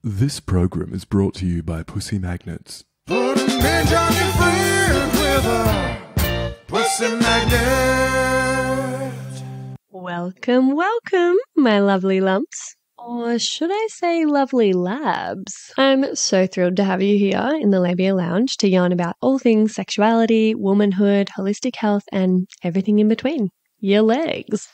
This program is brought to you by Pussy Magnets. Put a midge on your friend with a pussy magnet. Welcome, my lovely lumps. Or should I say lovely labs? I'm so thrilled to have you here in the Labia Lounge to yarn about all things sexuality, womanhood, holistic health, and everything in between. Your legs.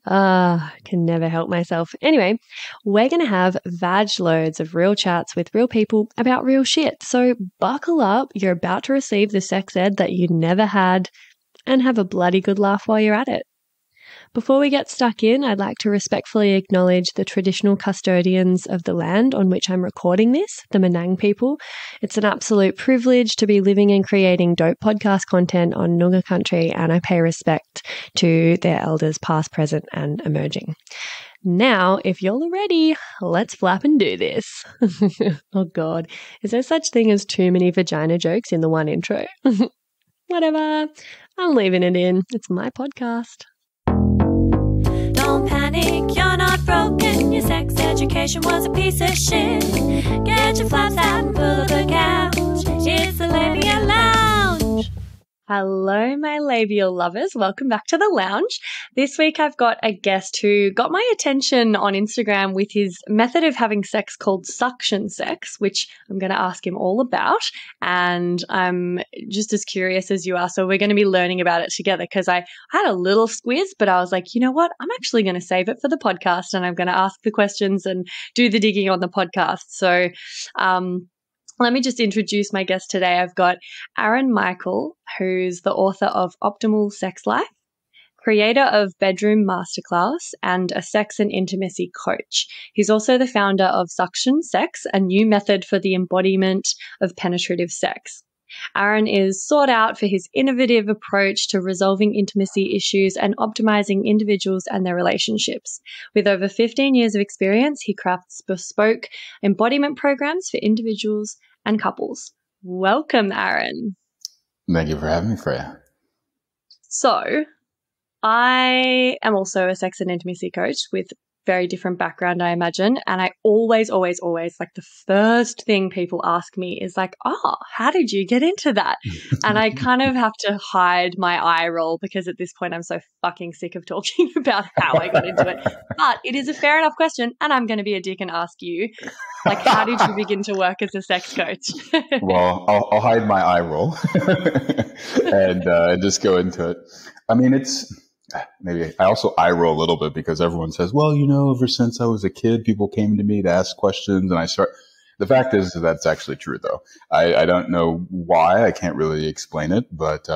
Can never help myself. Anyway, we're going to have vag loads of real chats with real people about real shit. So buckle up. You're about to receive the sex ed that you never had and have a bloody good laugh while you're at it. Before we get stuck in, I'd like to respectfully acknowledge the traditional custodians of the land on which I'm recording this, the Menang people. It's an absolute privilege to be living and creating dope podcast content on Noongar country, and I pay respect to their elders past, present, and emerging. Now, if you're all ready, let's flap and do this. Oh God, is there such thing as too many vagina jokes in the one intro? Whatever, I'm leaving it in. It's my podcast. Don't panic, you're not broken. Your sex education was a piece of shit. Get your flaps out and pull up a couch. It's the Labia Lounge. Hello, my labial lovers. Welcome back to the lounge. This week I've got a guest who got my attention on Instagram with his method of having sex called suction sex, which I'm going to ask him all about. And I'm just as curious as you are. So we're going to be learning about it together because I had a little squiz, but I was like, you know what? I'm actually going to save it for the podcast and I'm going to ask the questions and do the digging on the podcast. So, let me just introduce my guest today. I've got Aaron Michael, who's the author of Optimal Sex Life, creator of Bedroom Masterclass, and a sex and intimacy coach. He's also the founder of Suction Sex, a new method for the embodiment of penetrative sex. Aaron is sought out for his innovative approach to resolving intimacy issues and optimizing individuals and their relationships. With over 15 years of experience, he crafts bespoke embodiment programs for individuals and couples. Welcome, Aaron. Thank you for having me, Freya. So, I am also a sex and intimacy coach with very different background, I imagine. And I always, like the first thing people ask me is like, oh, how did you get into that? And I kind of have to hide my eye roll because at this point I'm so fucking sick of talking about how I got into it. But it is a fair enough question. And I'm going to be a dick and ask you, like, how did you begin to work as a sex coach? Well, I'll hide my eye roll and just go into it. I mean, maybe I also eye roll a little bit because everyone says, well, you know, ever since I was a kid, people came to me to ask questions and the fact is that's actually true though. I don't know why. I can't really explain it, but,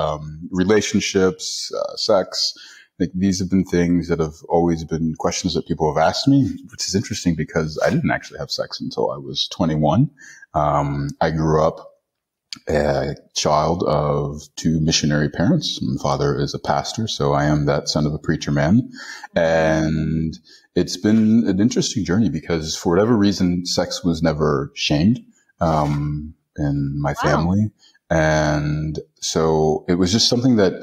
relationships, sex, like these have been things that have always been questions that people have asked me, which is interesting because I didn't actually have sex until I was 21. I grew up a child of two missionary parents. My father is a pastor, so I am that son of a preacher man. And it's been an interesting journey because for whatever reason, sex was never shamed in my family. And so it was just something that,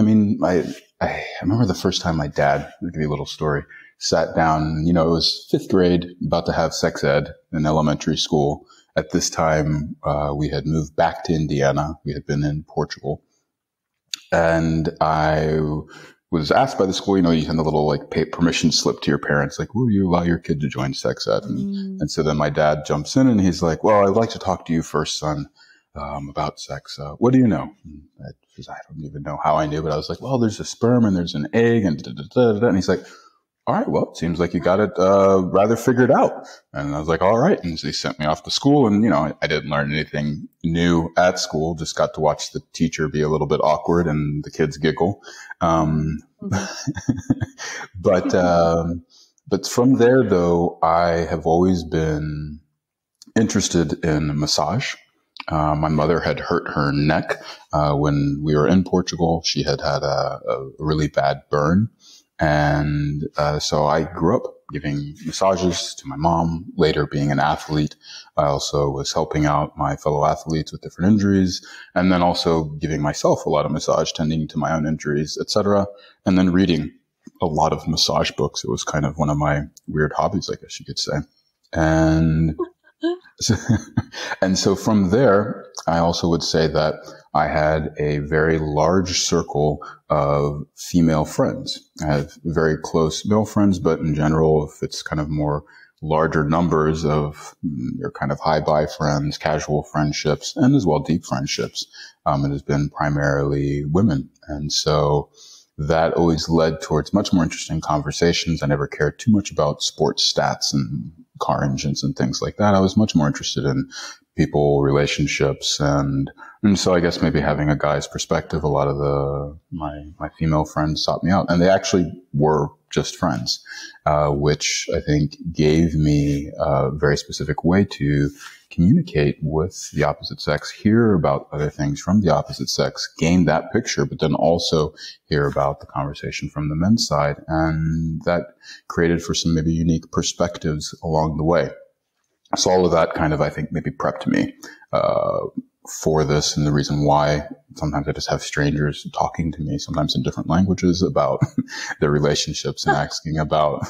I mean, I remember the first time my dad, I'll give you a little story, sat down, you know, it was 5th grade, about to have sex ed in elementary school. At this time, we had moved back to Indiana. We had been in Portugal. And I was asked by the school, you know, you send a little like permission slip to your parents, like, will you allow your kid to join sex ed? And so then my dad jumps in and he's like, well, I'd like to talk to you first, son, about sex. What do you know? Because I don't even know how I knew, but I was like, well, there's a sperm and there's an egg and da-da-da-da-da. And he's like, all right, well, it seems like you got it rather figured out. And I was like, all right. And so he sent me off to school. And, you know, I didn't learn anything new at school, just got to watch the teacher be a little bit awkward and the kids giggle. But from there, though, I have always been interested in massage. My mother had hurt her neck when we were in Portugal. She had a really bad burn. And so I grew up giving massages to my mom, later being an athlete. I also was helping out my fellow athletes with different injuries, and then also giving myself a lot of massage, tending to my own injuries, etc. And then reading a lot of massage books. It was kind of one of my weird hobbies, I guess you could say. And so, and so from there, I also would say that I had a very large circle of female friends. I have very close male friends, but in general, if it's kind of more larger numbers of your kind of hi-bye friends, casual friendships, and as well deep friendships, it has been primarily women. And so that always led towards much more interesting conversations. I never cared too much about sports stats and car engines and things like that. I was much more interested in people, relationships, and so I guess maybe having a guy's perspective, a lot of my female friends sought me out, and they actually were just friends, which I think gave me a very specific way to communicate with the opposite sex, hear about other things from the opposite sex, gain that picture, but then also hear about the conversation from the men's side. And that created for some maybe unique perspectives along the way. So all of that kind of, I think, maybe prepped me for this, and the reason why sometimes I just have strangers talking to me, sometimes in different languages, about their relationships and asking about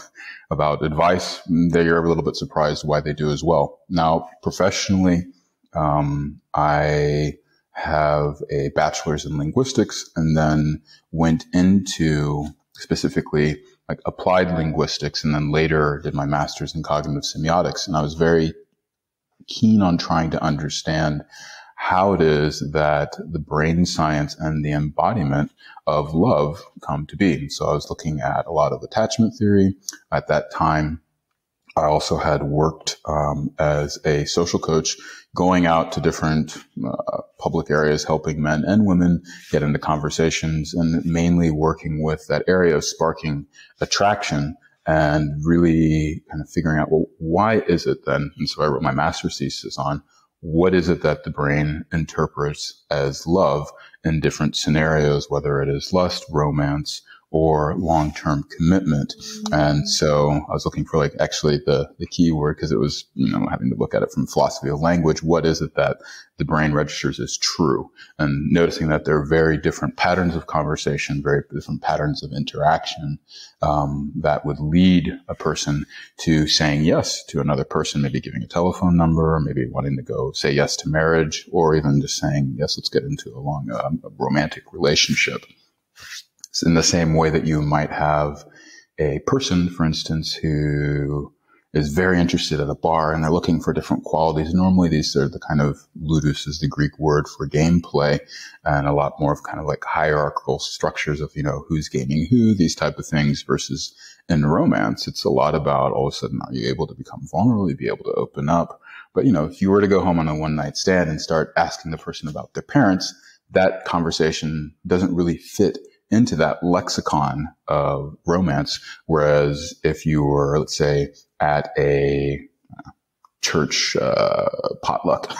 advice. They're a little bit surprised why they do as well. Now, professionally, I have a bachelor's in linguistics, and then went into specifically like applied linguistics, and then later did my master's in cognitive semiotics. And I was very keen on trying to understand how it is that the brain science and the embodiment of love come to be. So I was looking at a lot of attachment theory. At that time, I also had worked as a social coach, going out to different public areas, helping men and women get into conversations, and mainly working with that area of sparking attraction and really kind of figuring out, well, why is it then? And so I wrote my master's thesis on what is it that the brain interprets as love in different scenarios, whether it is lust, romance, or long-term commitment. And so I was looking for like actually the key word, because it was, having to look at it from philosophy of language. What is it that the brain registers as true? And noticing that there are very different patterns of conversation, very different patterns of interaction, that would lead a person to saying yes to another person, maybe giving a telephone number, or maybe wanting to go say yes to marriage, or even just saying, yes, let's get into a romantic relationship. In the same way that you might have a person, for instance, who is very interested at a bar and they're looking for different qualities. Normally these are the kind of ludus is the Greek word for gameplay, and a lot more of kind of like hierarchical structures of, who's gaming who, these type of things, versus in romance, it's a lot about all of a sudden, are you able to become vulnerable, you be able to open up? But, if you were to go home on a one night stand and start asking the person about their parents, that conversation doesn't really fit into that lexicon of romance. Whereas if you were, let's say, at a church potluck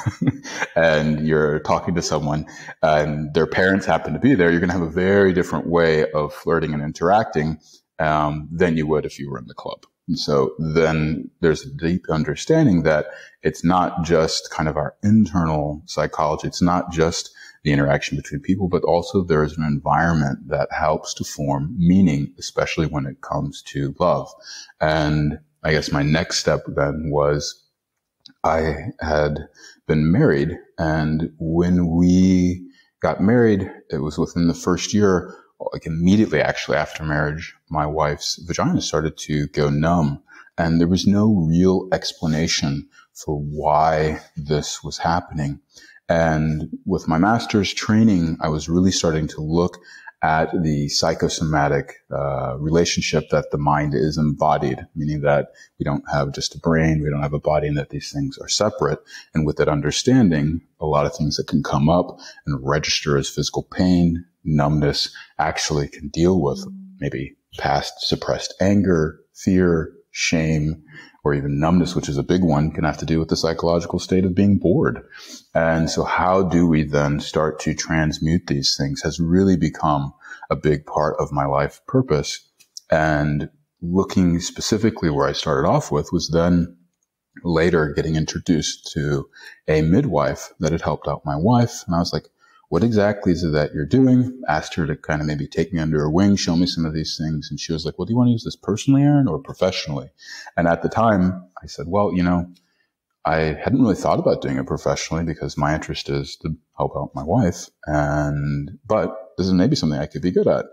and you're talking to someone and their parents happen to be there, you're going to have a very different way of flirting and interacting than you would if you were in the club. And so then there's a deep understanding that it's not just kind of our internal psychology. It's not just the interaction between people, but also there is an environment that helps to form meaning, especially when it comes to love. And I guess my next step then was I had been married, and when we got married, it was within the first year, like immediately actually after marriage, my wife's vagina started to go numb, and there was no real explanation for why this was happening. And with my master's training, I was really starting to look at the psychosomatic relationship that the mind is embodied, meaning that we don't have just a brain, we don't have a body, and that these things are separate. And with that understanding, a lot of things that can come up and register as physical pain, numbness, actually can deal with maybe past suppressed anger, fear, shame, or even numbness, which is a big one, can have to do with the psychological state of being bored. And so how do we then start to transmute these things has really become a big part of my life purpose. And looking specifically where I started off with was then later getting introduced to a midwife that had helped out my wife. And I was like, what exactly is it that you're doing? Asked her to kind of maybe take me under her wing, show me some of these things. And she was like, well, do you want to use this personally, Aaron, or professionally? And at the time I said, well, I hadn't really thought about doing it professionally because my interest is to help out my wife. But this is maybe something I could be good at.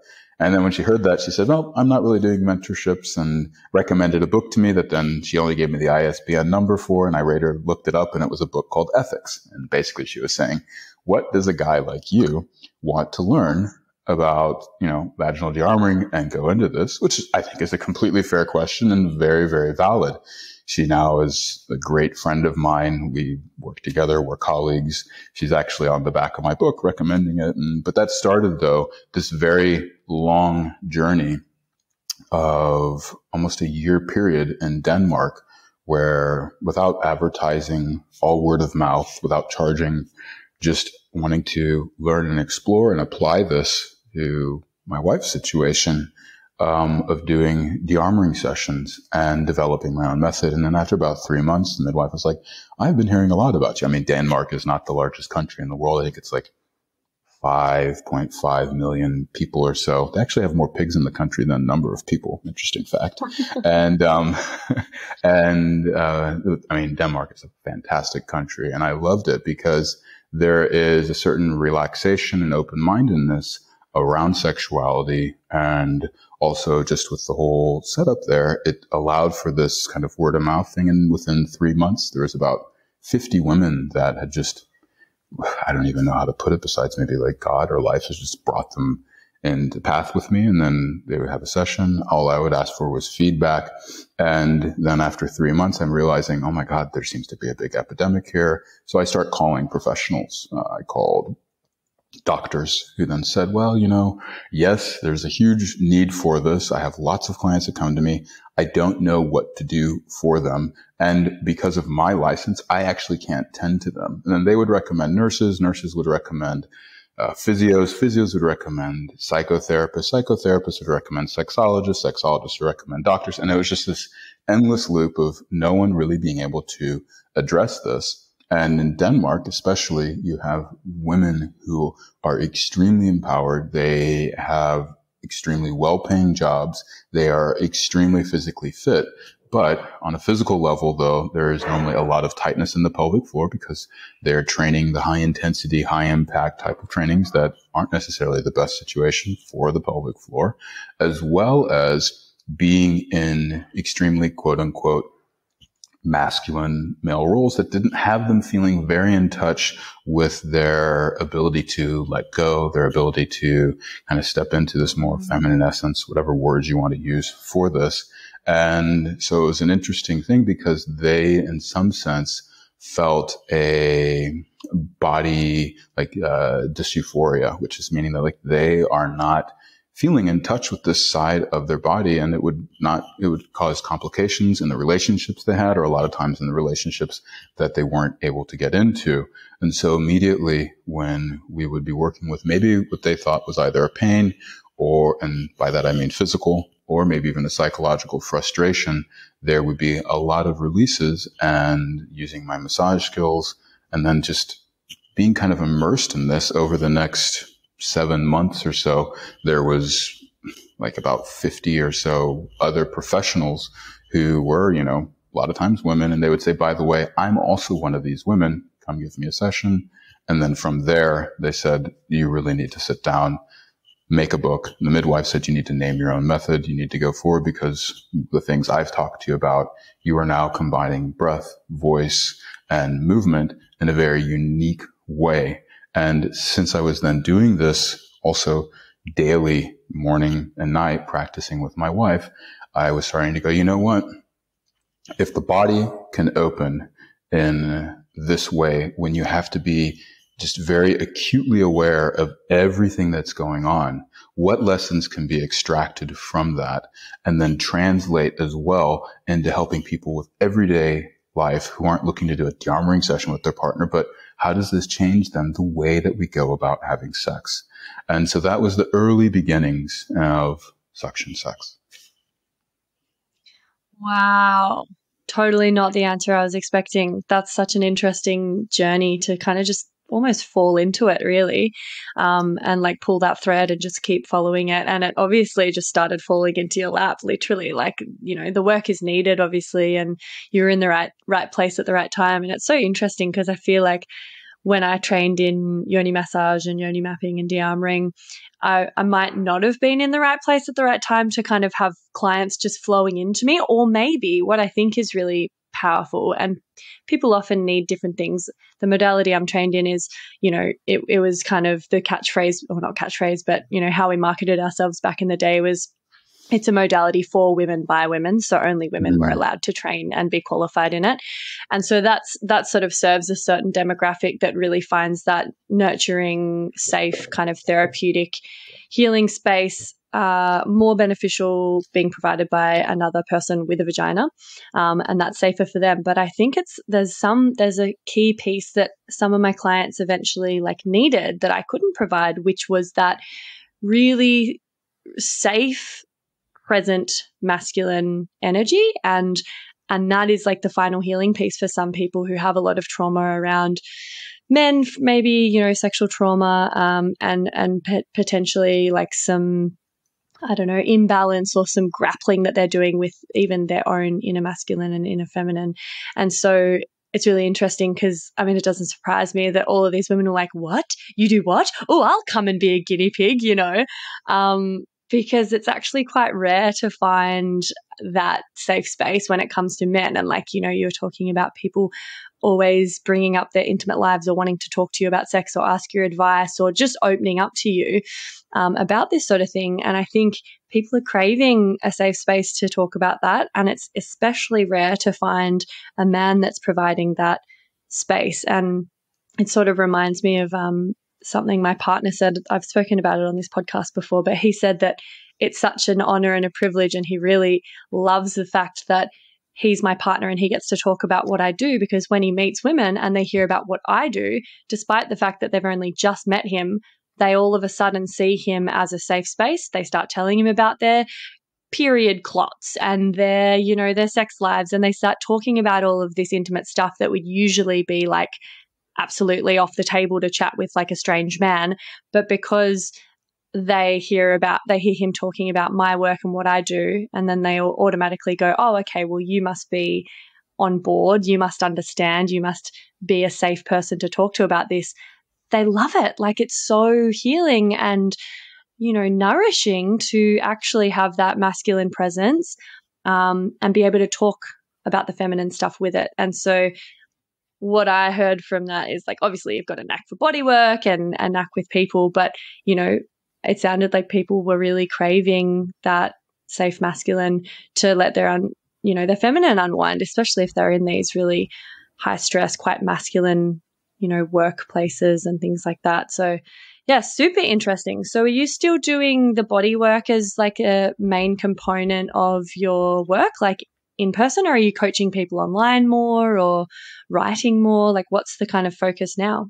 And then when she heard that, she said, well, I'm not really doing mentorships, and recommended a book to me that then she only gave me the ISBN number for. And I later looked it up, and it was a book called Ethics. And basically she was saying, what does a guy like you want to learn about, vaginal de-armouring and go into this, which I think is a completely fair question and very, very valid. She now is a great friend of mine. We work together. We're colleagues. She's actually on the back of my book recommending it. But that started, though, this very long journey of almost a year period in Denmark, where without advertising, all word of mouth, without charging, just wanting to learn and explore and apply this to my wife's situation, of doing de-armouring sessions and developing my own method. And then after about 3 months, the midwife was like, I've been hearing a lot about you. I mean, Denmark is not the largest country in the world. I think it's like 5.5 million people or so. They actually have more pigs in the country than number of people. Interesting fact. And Denmark is a fantastic country. And I loved it because there is a certain relaxation and open-mindedness around sexuality, and also just with the whole setup there, it allowed for this kind of word of mouth thing. And within 3 months, there was about 50 women that had just, I don't even know how to put it, besides maybe like God or life has just brought them into path with me. And then they would have a session. All I would ask for was feedback. And then after 3 months, I'm realizing, oh my God, there seems to be a big epidemic here. So I start calling professionals. I called doctors, who then said, well, yes, there's a huge need for this. I have lots of clients that come to me. I don't know what to do for them. And because of my license, I actually can't tend to them. And then they would recommend nurses. Nurses would recommend physios. Physios would recommend psychotherapists. Psychotherapists would recommend sexologists. Sexologists would recommend doctors. And it was just this endless loop of no one really being able to address this. And in Denmark, especially, you have women who are extremely empowered. They have extremely well-paying jobs. They are extremely physically fit. But on a physical level, though, there is normally a lot of tightness in the pelvic floor because they're training the high-intensity, high-impact type of trainings that aren't necessarily the best situation for the pelvic floor, as well as being in extremely, quote-unquote, masculine male roles that didn't have them feeling very in touch with their ability to let go, their ability to kind of step into this more feminine essence, whatever words you want to use for this. And so it was an interesting thing because they, in some sense, felt a body dysphoria, which is meaning that they are not feeling in touch with this side of their body, and it would cause complications in the relationships they had, or a lot of times in the relationships that they weren't able to get into. And so immediately when we would be working with maybe what they thought was either a pain, and by that I mean physical, or maybe even a psychological frustration, there would be a lot of releases, and using my massage skills and then just being kind of immersed in this over the next 7 months or so, there was about 50 or so other professionals who were, a lot of times women. And they would say, by the way, I'm also one of these women. Come give me a session. And then from there, they said, you really need to sit down, make a book. The midwife said, you need to name your own method. You need to go forward because the things I've talked to you about, you are now combining breath, voice, and movement in a very unique way. And since I was then doing this also daily, morning and night, practicing with my wife, I was starting to go, you know what? If the body can open in this way, when you have to be just very acutely aware of everything that's going on, what lessons can be extracted from that and then translate as well into helping people with everyday life who aren't looking to do a de-armouring session with their partner, but how does this change then the way that we go about having sex? And so that was the early beginnings of suction sex. Wow. Totally not the answer I was expecting. That's such an interesting journey to kind of just almost fall into it really, and like pull that thread and just keep following it. And it obviously just started falling into your lap, literally. Like, you know, the work is needed, obviously, and you're in the right place at the right time. And it's so interesting because I feel like when I trained in Yoni massage and Yoni mapping and de-armouring, I might not have been in the right place at the right time to kind of have clients just flowing into me. Or maybe what I think is really powerful, and people often need different things. The modality I'm trained in is, you know, it was kind of the catchphrase, or not catchphrase, but, you know, how we marketed ourselves back in the day was, it's a modality for women by women, so only women were allowed to train and be qualified in it. And so that sort of serves a certain demographic that really finds that nurturing, safe, kind of therapeutic healing space more beneficial being provided by another person with a vagina, and that's safer for them. But I think there's a key piece that some of my clients eventually like needed that I couldn't provide, which was that really safe, present masculine energy, and that is like the final healing piece for some people who have a lot of trauma around men, maybe, you know, sexual trauma, and potentially like some, I don't know, imbalance or some grappling that they're doing with even their own inner masculine and inner feminine. And so it's really interesting because, I mean, it doesn't surprise me that all of these women are like, what? You do what? Oh, I'll come and be a guinea pig, you know, because it's actually quite rare to find that safe space when it comes to men. And like, you know, you're talking about people always bringing up their intimate lives or wanting to talk to you about sex or ask your advice or just opening up to you about this sort of thing. And I think people are craving a safe space to talk about that. And it's especially rare to find a man that's providing that space. And it sort of reminds me of something my partner said. I've spoken about it on this podcast before, but he said that it's such an honor and a privilege, and he really loves the fact that he's my partner and he gets to talk about what I do, because when he meets women and they hear about what I do, despite the fact that they've only just met him, they all of a sudden see him as a safe space. They start telling him about their period clots and their, you know, their sex lives, and they start talking about all of this intimate stuff that would usually be like absolutely off the table to chat with like a strange man. But because they hear him talking about my work and what I do, and then they all automatically go, oh, okay, well, you must be on board, you must understand, you must be a safe person to talk to about this. They love it. Like, it's so healing and, you know, nourishing to actually have that masculine presence, and be able to talk about the feminine stuff with it. And so what I heard from that is, like, obviously you've got a knack for body work and a knack with people, but, you know, it sounded like people were really craving that safe masculine to let their feminine unwind, especially if they're in these really high stress, quite masculine, you know, workplaces and things like that. So yeah, super interesting. So are you still doing the body work as like a main component of your work, like in person, or are you coaching people online more or writing more? Like, what's the kind of focus now?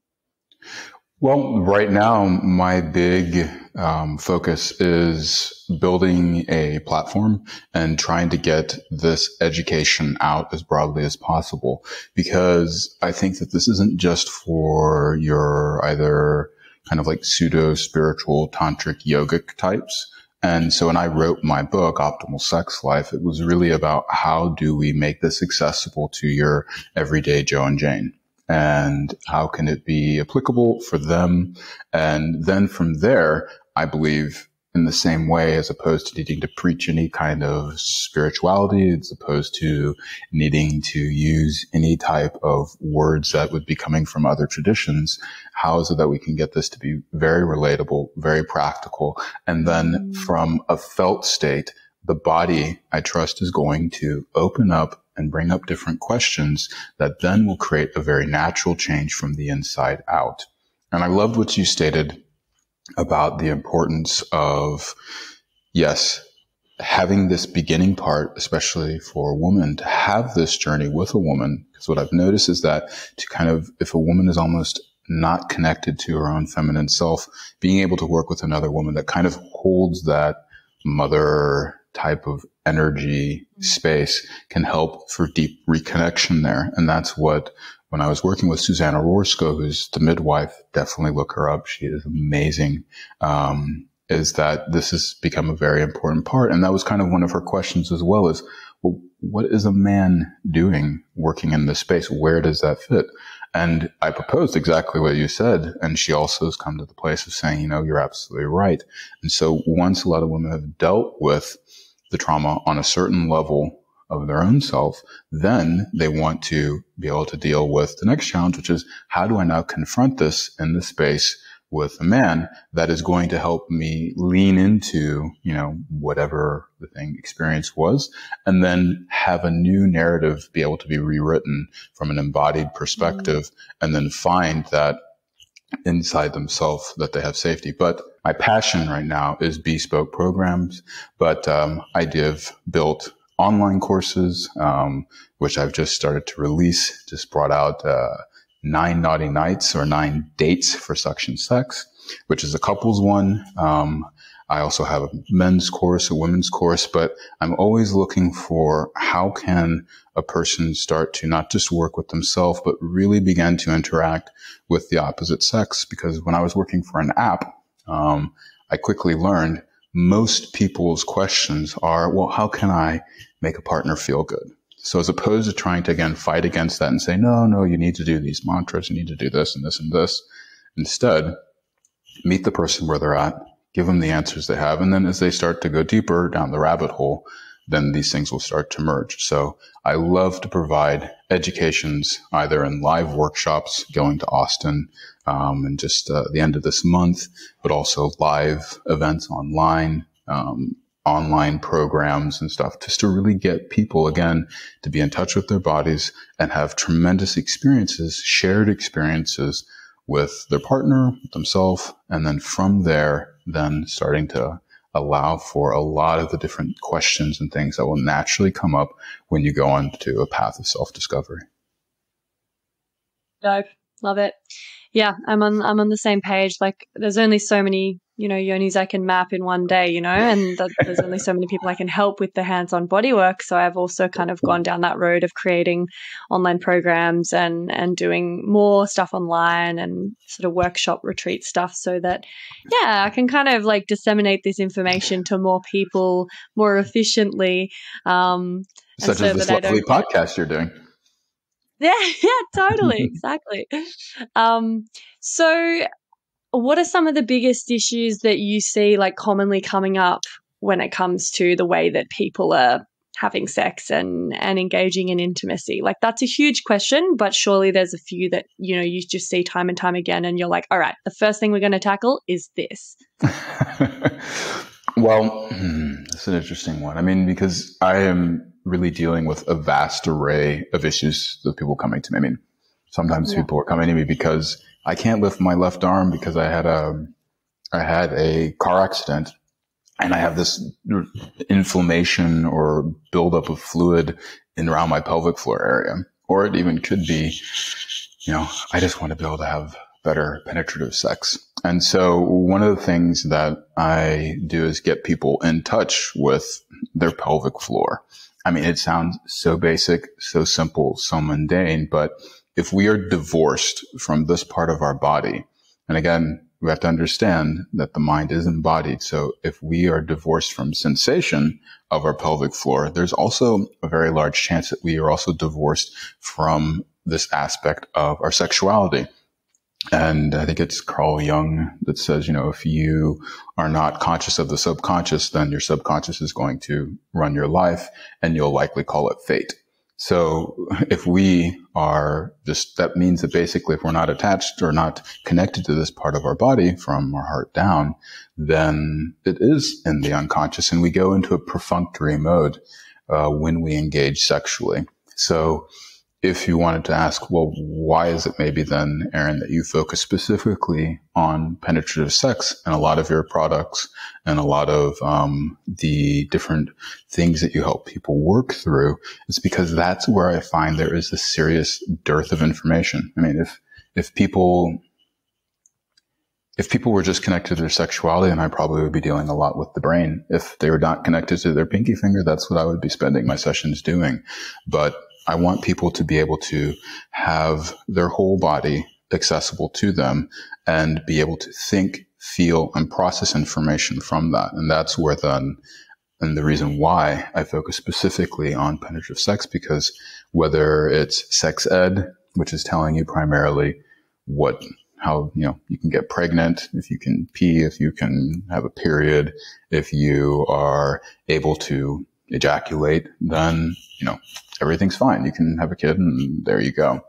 Well, right now, my big focus is building a platform and trying to get this education out as broadly as possible, because I think that this isn't just for your either kind of like pseudo-spiritual tantric yogic types. And so when I wrote my book, Optimal Sex Life, it was really about how do we make this accessible to your everyday Joe and Jane? And how can it be applicable for them? And then from there, I believe in the same way, as opposed to needing to preach any kind of spirituality, as opposed to needing to use any type of words that would be coming from other traditions, how is it that we can get this to be very relatable, very practical? And then from a felt state, the body, I trust, is going to open up and bring up different questions that then will create a very natural change from the inside out. And I loved what you stated about the importance of, yes, having this beginning part, especially for a woman, to have this journey with a woman. Because what I've noticed is that to kind of, if a woman is almost not connected to her own feminine self, being able to work with another woman that kind of holds that mother type of energy space can help for deep reconnection there. And that's what, when I was working with Susanna Rorsko, who's the midwife, definitely look her up. She is amazing. Is that this has become a very important part. And that was kind of one of her questions as well, is, well, what is a man doing working in this space? Where does that fit? And I proposed exactly what you said. And she also has come to the place of saying, you're absolutely right. And so once a lot of women have dealt with the trauma on a certain level of their own self, then they want to be able to deal with the next challenge, which is, how do I now confront this in the space with a man that is going to help me lean into, whatever the thing experience was, and then have a new narrative be able to be rewritten from an embodied perspective, and then find that inside themselves that they have safety. But my passion right now is bespoke programs, but I have built online courses, which I've just started to release, just brought out 9 naughty nights or 9 dates for suction sex, which is a couples one. I also have a men's course, a women's course, but I'm always looking for how can a person start to not just work with themselves, but really begin to interact with the opposite sex. Because when I was working for an app, I quickly learned most people's questions are, well, how can I make a partner feel good? So as opposed to trying to, again, fight against that and say, no, you need to do these mantras, you need to do this and this and this. Instead, meet the person where they're at, give them the answers they have. And then as they start to go deeper down the rabbit hole, then these things will start to merge. So I love to provide educations either in live workshops going to Austin and just the end of this month, but also live events online, online programs and stuff, just to really get people, again, to be in touch with their bodies and have tremendous experiences, shared experiences with their partner, with themselves, and then from there, then starting to allow for a lot of the different questions and things that will naturally come up when you go on to a path of self-discovery. Dope. Love it. Yeah, I'm on the same page. Like, there's only so many, yonis I can map in one day, and there's only so many people I can help with the hands-on body work. So I've also kind of gone down that road of creating online programs and doing more stuff online and sort of workshop retreat stuff, so that, yeah, I can kind of like disseminate this information to more people more efficiently. Such as this lovely podcast you're doing. Yeah, totally. Exactly. So what are some of the biggest issues that you see like commonly coming up when it comes to the way that people are having sex and engaging in intimacy? Like, that's a huge question, but surely there's a few that, you just see time and time again and you're like, all right, the first thing we're going to tackle is this. Well, that's an interesting one. I mean, because I am really dealing with a vast array of issues with people coming to me. I mean, sometimes people are coming to me because I can't lift my left arm because I had a car accident and I have this inflammation or buildup of fluid in around my pelvic floor area. Or it even could be, I just want to be able to have better penetrative sex. And so one of the things that I do is get people in touch with their pelvic floor. I mean, it sounds so basic, so simple, so mundane, but if we are divorced from this part of our body, and again, we have to understand that the mind is embodied. So if we are divorced from sensation of our pelvic floor, there's also a very large chance that we are also divorced from this aspect of our sexuality. And I think it's Carl Jung that says, if you are not conscious of the subconscious, then your subconscious is going to run your life and you'll likely call it fate. So if we are that means that basically if we're not attached or not connected to this part of our body from our heart down, then it is in the unconscious and we go into a perfunctory mode when we engage sexually. So if you wanted to ask, well, why is it maybe then, Aaron, that you focus specifically on penetrative sex and a lot of your products and a lot of the different things that you help people work through? It's because that's where I find there is a serious dearth of information. I mean, if if people were just connected to their sexuality, then I probably would be dealing a lot with the brain. If they were not connected to their pinky finger, that's what I would be spending my sessions doing. But I want people to be able to have their whole body accessible to them and be able to think, feel, and process information from that. And that's where then, and the reason why I focus specifically on penetrative sex, because whether it's sex ed, which is telling you primarily how, you can get pregnant, if you can pee, if you can have a period, if you are able to ejaculate, then, everything's fine. You can have a kid and there you go.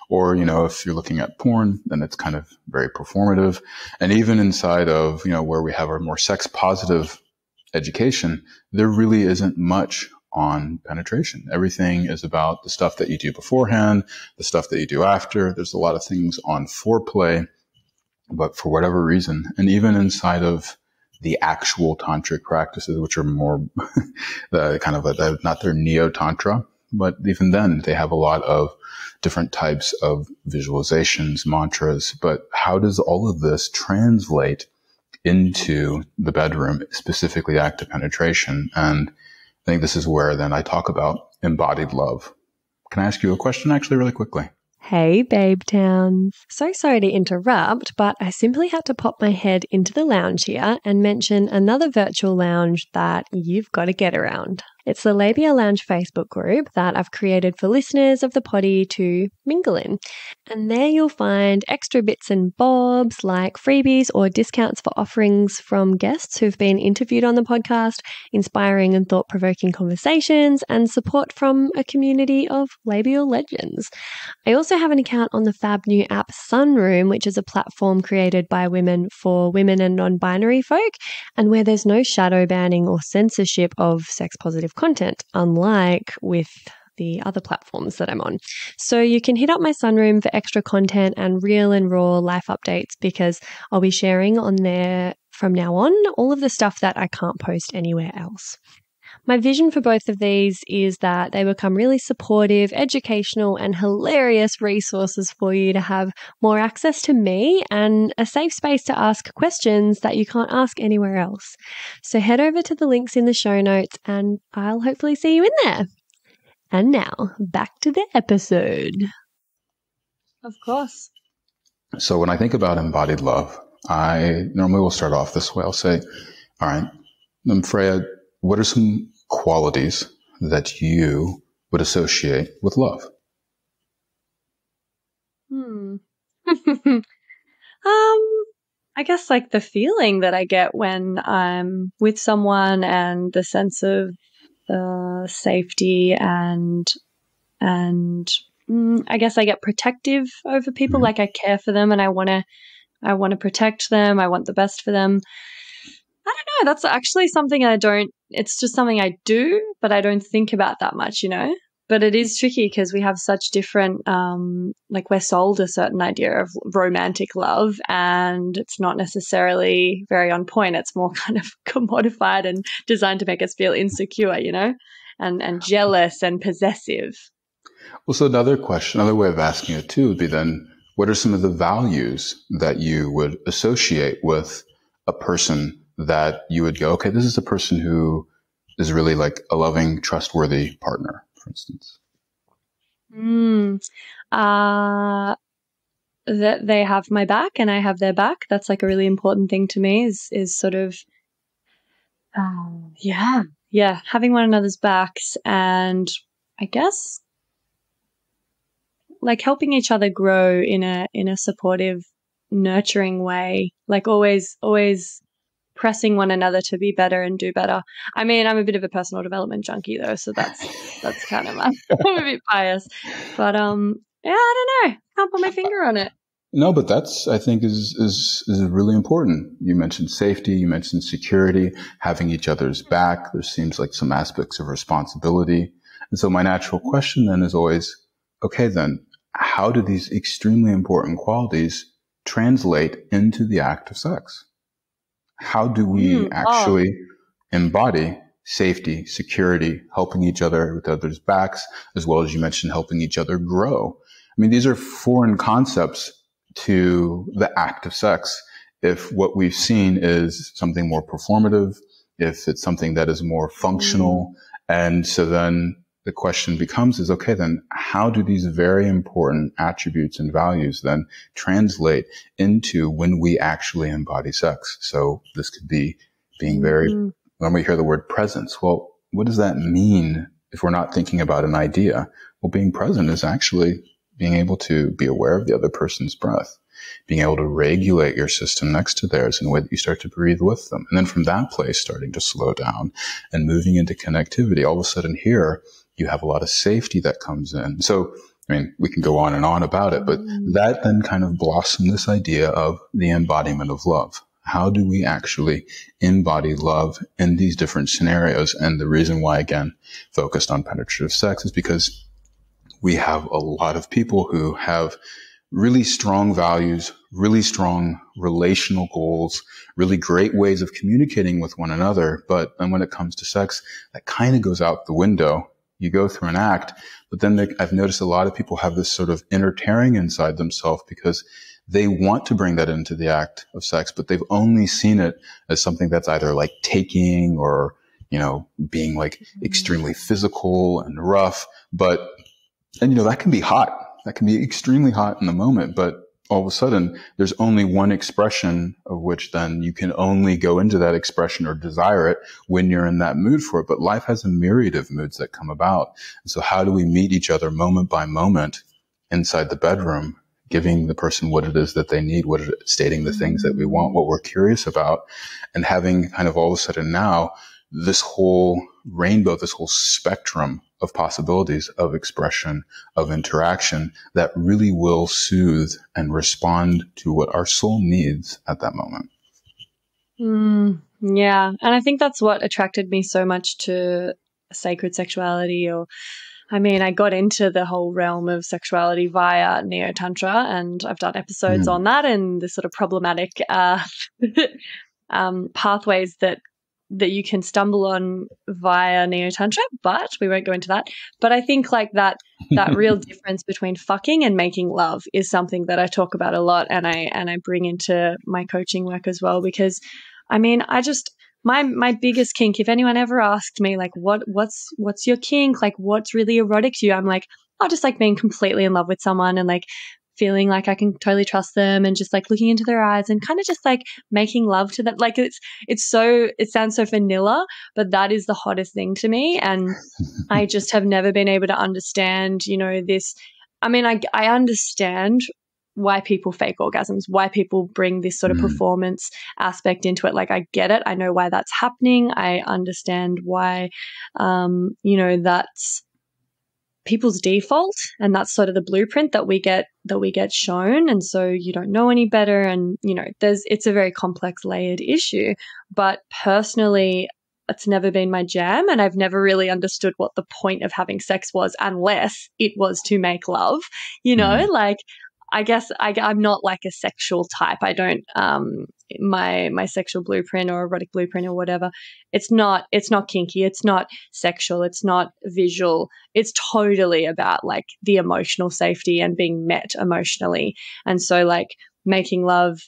Or, if you're looking at porn, then it's kind of very performative. And even inside of, where we have our more sex positive education, there really isn't much on penetration. Everything is about the stuff that you do beforehand, the stuff that you do after. There's a lot of things on foreplay, but for whatever reason, and even inside of the actual tantric practices, which are more not their neo-tantra, but even then they have a lot of different types of visualizations, mantras. But how does all of this translate into the bedroom, specifically active penetration? And I think this is where then I talk about embodied love. Can I ask you a question actually really quickly? Hey, Babe Towns. So sorry to interrupt, but I simply had to pop my head into the lounge here and mention another virtual lounge that you've got to get around. It's the Labia Lounge Facebook group that I've created for listeners of the potty to mingle in. And there you'll find extra bits and bobs like freebies or discounts for offerings from guests who've been interviewed on the podcast, inspiring and thought-provoking conversations, and support from a community of labial legends. I also have an account on the fab new app Sunroom, which is a platform created by women for women and non-binary folk, and where there's no shadow banning or censorship of sex-positive content, unlike with the other platforms that I'm on. So you can hit up my Sunroom for extra content and real and raw life updates, because I'll be sharing on there from now on all of the stuff that I can't post anywhere else. My vision for both of these is that they become really supportive, educational, and hilarious resources for you to have more access to me and a safe space to ask questions that you can't ask anywhere else. So head over to the links in the show notes and I'll hopefully see you in there. And now, back to the episode. Of course. So when I think about embodied love, I normally will start off this way. I'll say, all right, Freya, what are some qualities that you would associate with love? I guess like the feeling that I get when I'm with someone, and the sense of safety and I guess I get protective over people. Like I care for them and I want to protect them. I want the best for them. I don't know. That's actually something it's just something I do, but I don't think about that much, But it is tricky because we have such different, we're sold a certain idea of romantic love, and it's not necessarily very on point. It's more kind of commodified and designed to make us feel insecure, and jealous and possessive. Well, so another way of asking it too would be then, what are some of the values that you would associate with a person that you would go, okay, this is a person who is really like a loving, trustworthy partner, for instance? That they have my back and I have their back. That's like a really important thing to me is sort of, having one another's backs, and I guess like helping each other grow in a supportive, nurturing way, like always pressing one another to be better and do better. I mean, I'm a bit of a personal development junkie though, so that's kind of I'm a bit biased. But I don't know. Can't put my finger on it. No, but that's, I think, is really important. You mentioned safety, you mentioned security, having each other's back. There seems like some aspects of responsibility. And so my natural question then is always, okay, then how do these extremely important qualities translate into the act of sex? How do we actually embody safety, security, helping each other with others' backs, as well as you mentioned, helping each other grow? I mean, these are foreign concepts to the act of sex If what we've seen is something more performative, if it's something that is more functional, and so then the question becomes is, okay, then how do these very important attributes and values then translate into when we actually embody sex? So this could be being very, when we hear the word presence, well, what does that mean if we're not thinking about an idea? Well, being present is actually being able to be aware of the other person's breath, being able to regulate your system next to theirs in the way that you start to breathe with them. And then from that place, starting to slow down and moving into connectivity. All of a sudden here, you have a lot of safety that comes in. So, I mean, we can go on and on about it, but that then kind of blossomed this idea of the embodiment of love. How do we actually embody love in these different scenarios? And the reason why, again, focused on penetrative sex is because we have a lot of people who have really strong values, really strong relational goals, really great ways of communicating with one another. But then when it comes to sex, that kind of goes out the window. You go through an act, but then I've noticed a lot of people have this sort of inner tearing inside themselves because they want to bring that into the act of sex, but they've only seen it as something that's either like taking or, you know, being like extremely physical and rough. And, you know, that can be hot. That can be extremely hot in the moment, but all of a sudden there's only one expression of which then you can only go into that expression or desire it when you're in that mood for it. But life has a myriad of moods that come about. And so how do we meet each other moment by moment inside the bedroom, giving the person what it is that they need, stating the things that we want, what we're curious about, and having kind of all of a sudden now this whole rainbow, this whole spectrum of possibilities of expression, of interaction that really will soothe and respond to what our soul needs at that moment. Yeah. And I think that's what attracted me so much to sacred sexuality, I got into the whole realm of sexuality via Neo-Tantra, and I've done episodes on that and the sort of problematic pathways that you can stumble on via Neo-Tantra, but we won't go into that. But I think like that real difference between fucking and making love is something that I talk about a lot, and I bring into my coaching work as well, because my biggest kink, if anyone ever asked me like what's your kink, like what's really erotic to you, I'm like, I just like being completely in love with someone and like feeling like I can totally trust them and just like looking into their eyes and kind of just like making love to them. Like it sounds so vanilla, but that is the hottest thing to me. And I just have never been able to understand, you know, this. I understand why people fake orgasms, why people bring this sort of performance aspect into it. Like I get it. I know why that's happening. I understand why, that's people's default, and that's sort of the blueprint that we get shown. And so you don't know any better. And, you know, it's a very complex layered issue, but personally, it's never been my jam. And I've never really understood what the point of having sex was, unless it was to make love, you know, like, I guess I'm not like a sexual type. I don't, my sexual blueprint or erotic blueprint or whatever, it's not kinky. It's not sexual. It's not visual. It's totally about like the emotional safety and being met emotionally. And so like making love,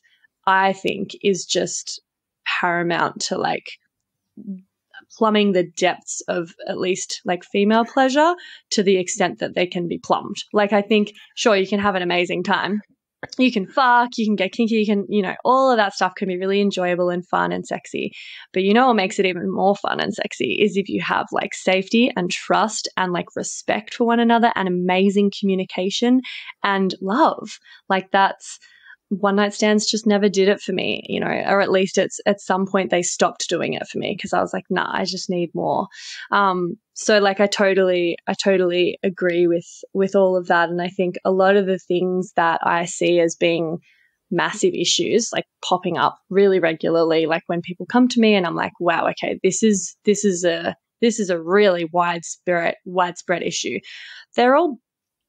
I think, is just paramount to like plumbing the depths of at least like female pleasure to the extent that they can be plumbed. Like I think, sure, you can have an amazing time. You can fuck, you can get kinky, you can, you know, all of that stuff can be really enjoyable and fun and sexy. But you know what makes it even more fun and sexy is if you have like safety and trust and like respect for one another and amazing communication and love. Like that's, one night stands just never did it for me, you know, or at least it's at some point they stopped doing it for me because I was like, nah, I just need more. So like I totally agree with all of that. And I think a lot of the things that I see as being massive issues, like popping up really regularly, like when people come to me and I'm like, wow, okay, this is a really widespread issue. They're all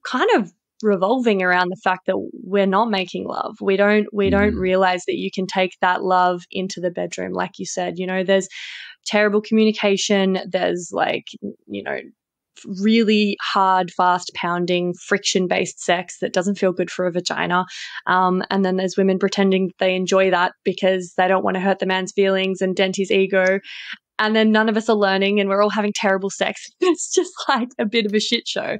kind of revolving around the fact that we're not making love. We don't realize that you can take that love into the bedroom. Like you said, you know, there's terrible communication. There's like, you know, really hard, fast pounding, friction based sex that doesn't feel good for a vagina. And then there's women pretending they enjoy that because they don't want to hurt the man's feelings and dent his ego. And then none of us are learning and we're all having terrible sex. It's just like a bit of a shit show.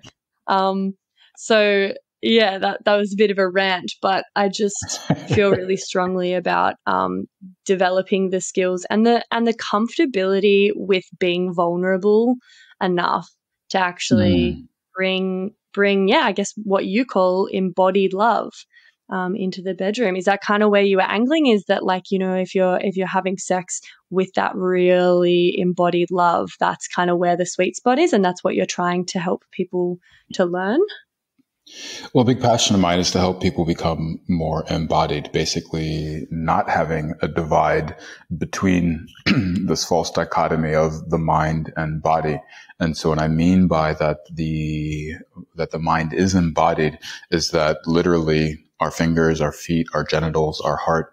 So yeah, that was a bit of a rant, but I just feel really strongly about developing the skills and the comfortability with being vulnerable enough to actually bring I guess what you call embodied love into the bedroom. Is that kind of where you were angling? Is that like, if you're having sex with that really embodied love, that's kind of where the sweet spot is, and that's what you're trying to help people to learn? Well, a big passion of mine is to help people become more embodied, basically not having a divide between this false dichotomy of the mind and body. And so what I mean by that the mind is embodied is that literally our fingers, our feet, our genitals, our heart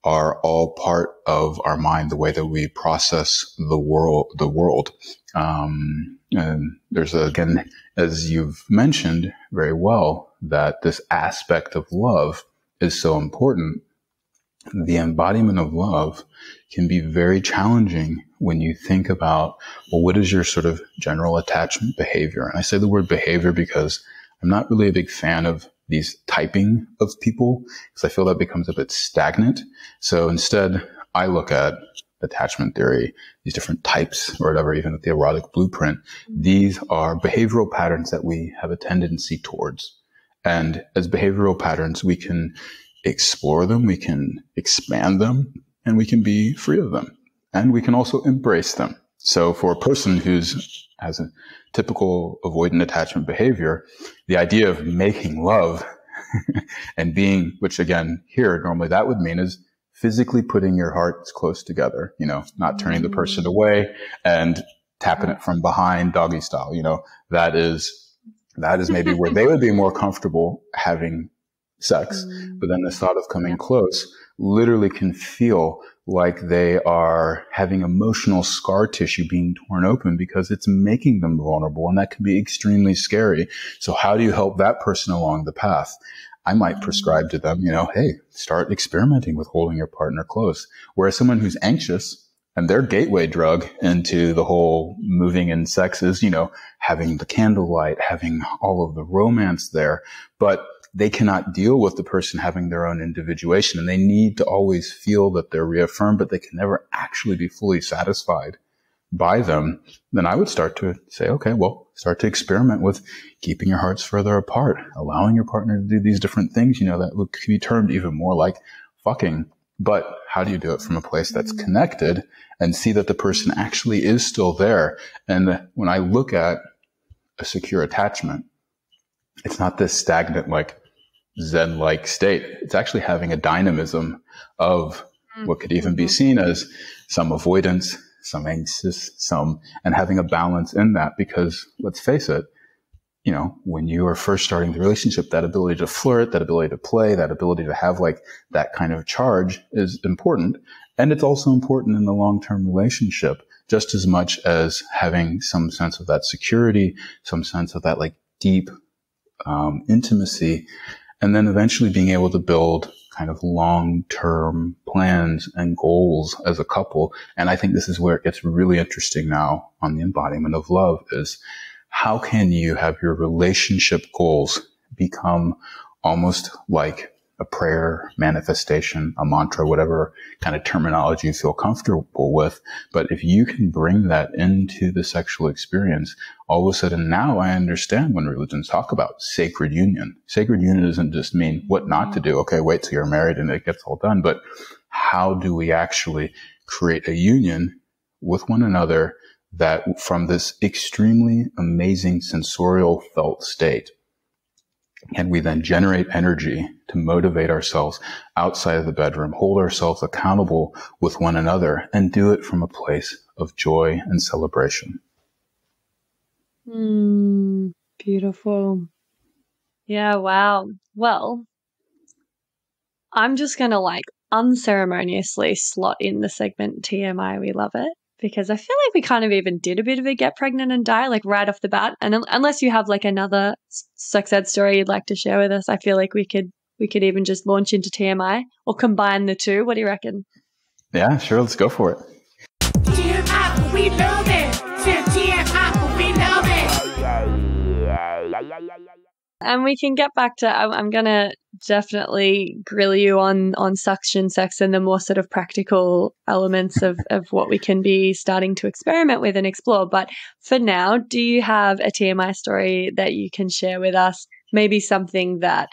are all part of our mind, the way that we process the world. And there's, again, as you've mentioned very well, that this aspect of love is so important. The embodiment of love can be very challenging when you think about, well, what is your sort of general attachment behavior? And I say the word behavior because I'm not really a big fan of these typing of people, because I feel that becomes a bit stagnant. So instead, I look at attachment theory, these different types or whatever, even the erotic blueprint. These are behavioral patterns that we have a tendency towards. And as behavioral patterns, we can explore them, we can expand them, and we can be free of them. And we can also embrace them. So for a person has a typical avoidant attachment behavior, the idea of making love and being, which again, here, normally that would mean is physically putting your hearts close together, not turning the person away and tapping it from behind doggy style. That is maybe where they would be more comfortable having sex. But then the thought of coming close literally can feel like they are having emotional scar tissue being torn open because it's making them vulnerable, and that can be extremely scary. So how do you help that person along the path? I might prescribe to them, hey, start experimenting with holding your partner close. Whereas someone who's anxious, and their gateway drug into the whole moving in sex is, having the candlelight, having all of the romance there, but they cannot deal with the person having their own individuation, and they need to always feel that they're reaffirmed, but they can never actually be fully satisfied by them. Then I would start to say, okay, well, start to experiment with keeping your hearts further apart, allowing your partner to do these different things, that would be termed even more like fucking. But how do you do it from a place that's connected and see that the person actually is still there? And when I look at a secure attachment, it's not this stagnant, like Zen-like state. It's actually having a dynamism of what could even be seen as some avoidance, some anxious, and having a balance in that. Because let's face it, when you are first starting the relationship, that ability to flirt, that ability to play, that ability to have like that kind of charge is important. And it's also important in the long-term relationship, just as much as having some sense of that security, some sense of that like deep intimacy, and then eventually being able to build kind of long-term plans and goals as a couple. And I think this is where it gets really interesting now on the embodiment of love is how can you have your relationship goals become almost like a prayer, manifestation, a mantra, whatever kind of terminology you feel comfortable with. But if you can bring that into the sexual experience, all of a sudden now I understand when religions talk about sacred union. Sacred union doesn't just mean what not to do. Okay, wait till you're married and it gets all done. But how do we actually create a union with one another that from this extremely amazing sensorial felt state, can we then generate energy to motivate ourselves outside of the bedroom, hold ourselves accountable with one another, and do it from a place of joy and celebration? Beautiful. Yeah, wow. Well, I'm just going to unceremoniously slot in the segment TMI, we love it. because I feel like we kind of even did a bit of a get pregnant and die, like right off the bat. And unless you have like another sex ed story you'd like to share with us, I feel like we could even just launch into TMI or combine the two. What do you reckon? Yeah, sure. Let's go for it. TMI, we love it. TMI, we love it. And we can get back to, I'm going to definitely grill you on suction sex and the more sort of practical elements of what we can be starting to experiment with and explore. But for now, do you have a TMI story that you can share with us? Maybe something that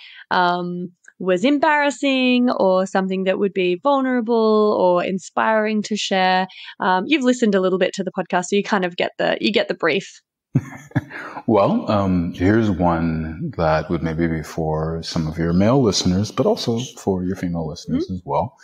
was embarrassing or something that would be vulnerable or inspiring to share. You've listened a little bit to the podcast, so you kind of get the brief. Well, here's one that would maybe be for some of your male listeners, but also for your female listeners as well.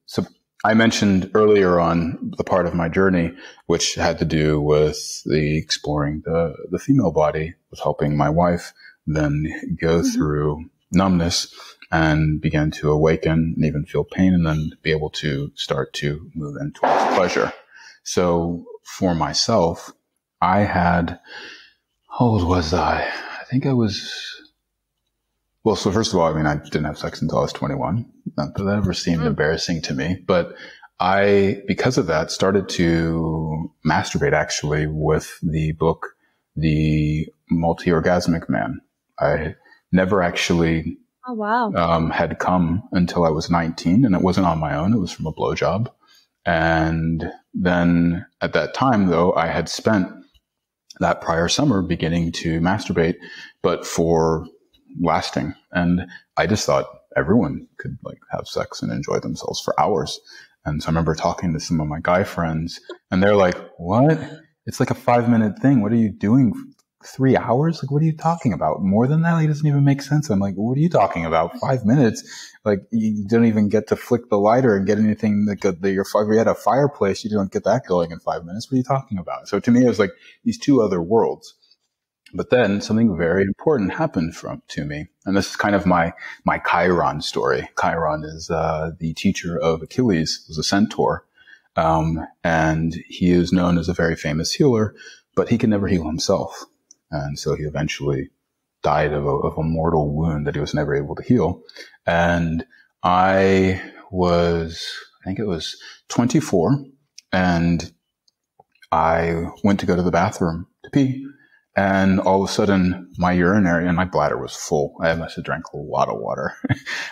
So I mentioned earlier on the part of my journey, which had to do with the exploring the female body, was helping my wife then go through numbness and began to awaken and even feel pain and then be able to start to move in towards pleasure. So for myself, I had, how old was I? I think I was, well, so first of all, I mean, I didn't have sex until I was 21. Not that that ever seemed embarrassing to me, but I, because of that, started to masturbate actually with the book, The Multi-Orgasmic Man. I never actually had come until I was 19, and it wasn't on my own. It was from a blowjob. And then at that time, though, I had spent that prior summer beginning to masturbate, but for lasting. And I just thought everyone could like have sex and enjoy themselves for hours. And so I remember talking to some of my guy friends and they're like, what? It's like a 5-minute thing. What are you doing? 3 hours? Like, what are you talking about? More than that? Like, it doesn't even make sense. I'm like, what are you talking about? 5 minutes? Like, you don't even get to flick the lighter and get anything that we had a fireplace. You don't get that going in 5 minutes. What are you talking about? So to me, it was like these two other worlds. But then something very important happened to me. And this is kind of my Chiron story. Chiron is, the teacher of Achilles, was a centaur. And he is known as a very famous healer, but he can never heal himself. And so he eventually died of a mortal wound that he was never able to heal. And I think it was 24, and I went to go to the bathroom to pee. And all of a sudden, my urinary and my bladder was full. I must have drank a lot of water.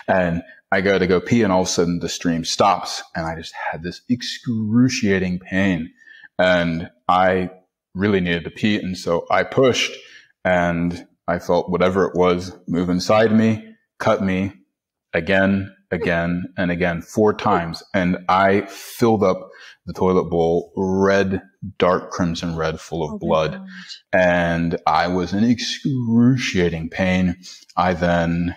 And I go to go pee, and all of a sudden the stream stops. And I just had this excruciating pain. And I really needed to pee. And so I pushed, and I felt whatever it was move inside me, cut me again, and again, 4 times. And I filled up the toilet bowl red, dark crimson red, full of blood. And I was in excruciating pain. I then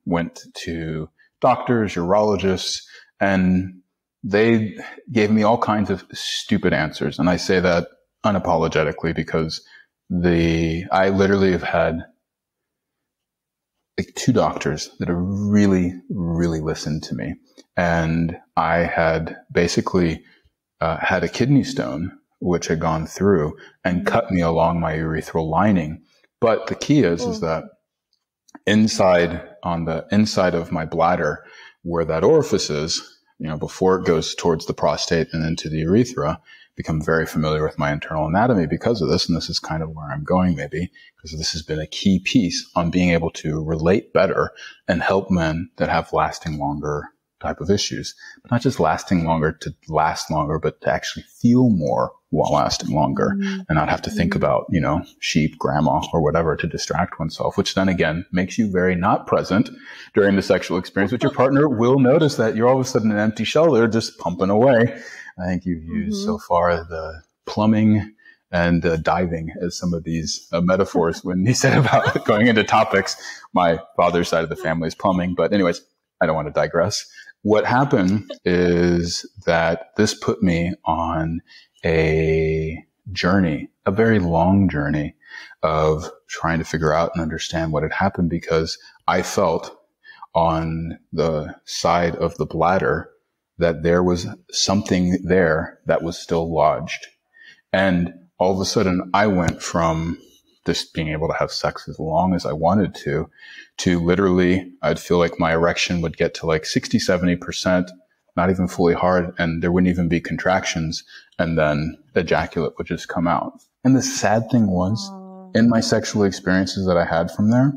went to doctors, urologists, and they gave me all kinds of stupid answers. And I say that unapologetically because I literally have had like 2 doctors that have really, really listened to me. And I had basically had a kidney stone, which had gone through and cut me along my urethral lining. But the key is that on the inside of my bladder, where that orifice is, before it goes towards the prostate and into the urethra, become very familiar with my internal anatomy because of this. And this is kind of where I'm going maybe, because this has been a key piece on being able to relate better and help men that have lasting longer type of issues, but not just lasting longer to last longer, but to actually feel more while lasting longer and not have to think about, sheep, grandma, or whatever to distract oneself, which then again makes you very not present during the sexual experience, which your partner will notice that you're all of a sudden an empty shell. They're just pumping away. I think you've used so far the plumbing and diving as some of these metaphors when you said about going into topics. My father's side of the family is plumbing, but anyways, I don't want to digress. What happened is that this put me on a journey, a very long journey of trying to figure out and understand what had happened, because I felt on the side of the bladder that there was something there that was still lodged. And all of a sudden I went from just being able to have sex as long as I wanted to literally, I'd feel like my erection would get to like 60, 70%, not even fully hard, and there wouldn't even be contractions, and then ejaculate would just come out. And the sad thing was, in my sexual experiences that I had from there,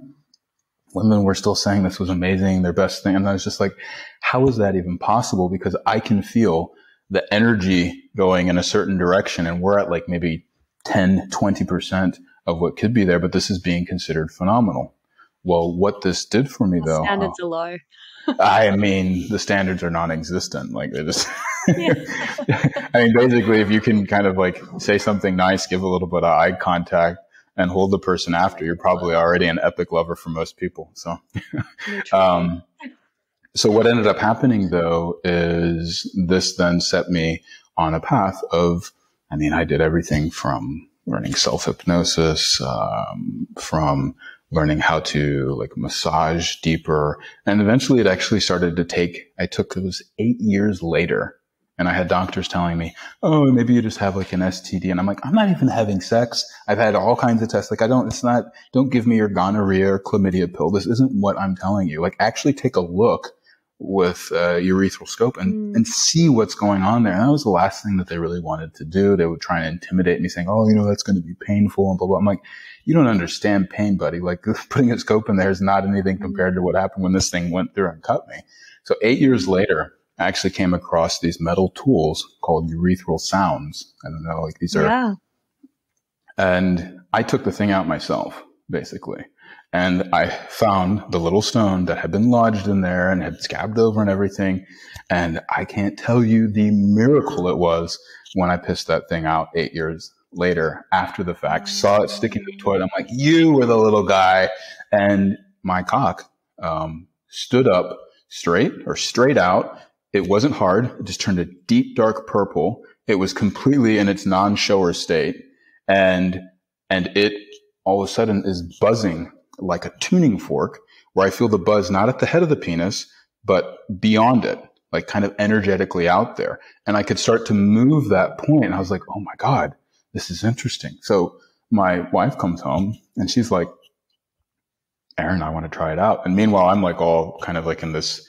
women were still saying this was amazing, their best thing. And I was just like, how is that even possible? Because I can feel the energy going in a certain direction, and we're at like maybe 10, 20% of what could be there, but this is being considered phenomenal. Well, what this did for me, though, standards are low. I mean, the standards are non-existent. Like they just, I mean, basically, if you can kind of like say something nice, give a little bit of eye contact, and hold the person after, you're probably already an epic lover for most people. So, so what ended up happening though is this then set me on a path of, I mean, I did everything from learning self-hypnosis, from learning how to like massage deeper. And eventually it actually started to it was 8 years later. And I had doctors telling me, oh, maybe you just have like an STD. And I'm like, I'm not even having sex. I've had all kinds of tests. Like don't give me your gonorrhea or chlamydia pill. This isn't what I'm telling you. Like actually take a look with a urethral scope and see what's going on there. And that was the last thing that they really wanted to do. They would try and intimidate me saying, oh, that's going to be painful and blah, blah. I'm like, you don't understand pain, buddy. Like putting a scope in there is not anything compared to what happened when this thing went through and cut me. So 8 years later, I actually came across these metal tools called urethral sounds. I don't know, like these are, Yeah. And I took the thing out myself, basically. And I found the little stone that had been lodged in there and had scabbed over and everything. And I can't tell you the miracle it was when I pissed that thing out 8 years later after the fact, saw it sticking to the toilet. I'm like, you were the little guy. And my cock stood up straight out. It wasn't hard. It just turned a deep, dark purple. It was completely in its non-shower state. And it all of a sudden is buzzing like a tuning fork, where I feel the buzz not at the head of the penis, but beyond it, like kind of energetically out there. And I could start to move that point. And I was like, oh my God, this is interesting. So my wife comes home and she's like, Aaron, I want to try it out. And meanwhile, I'm like all kind of like in this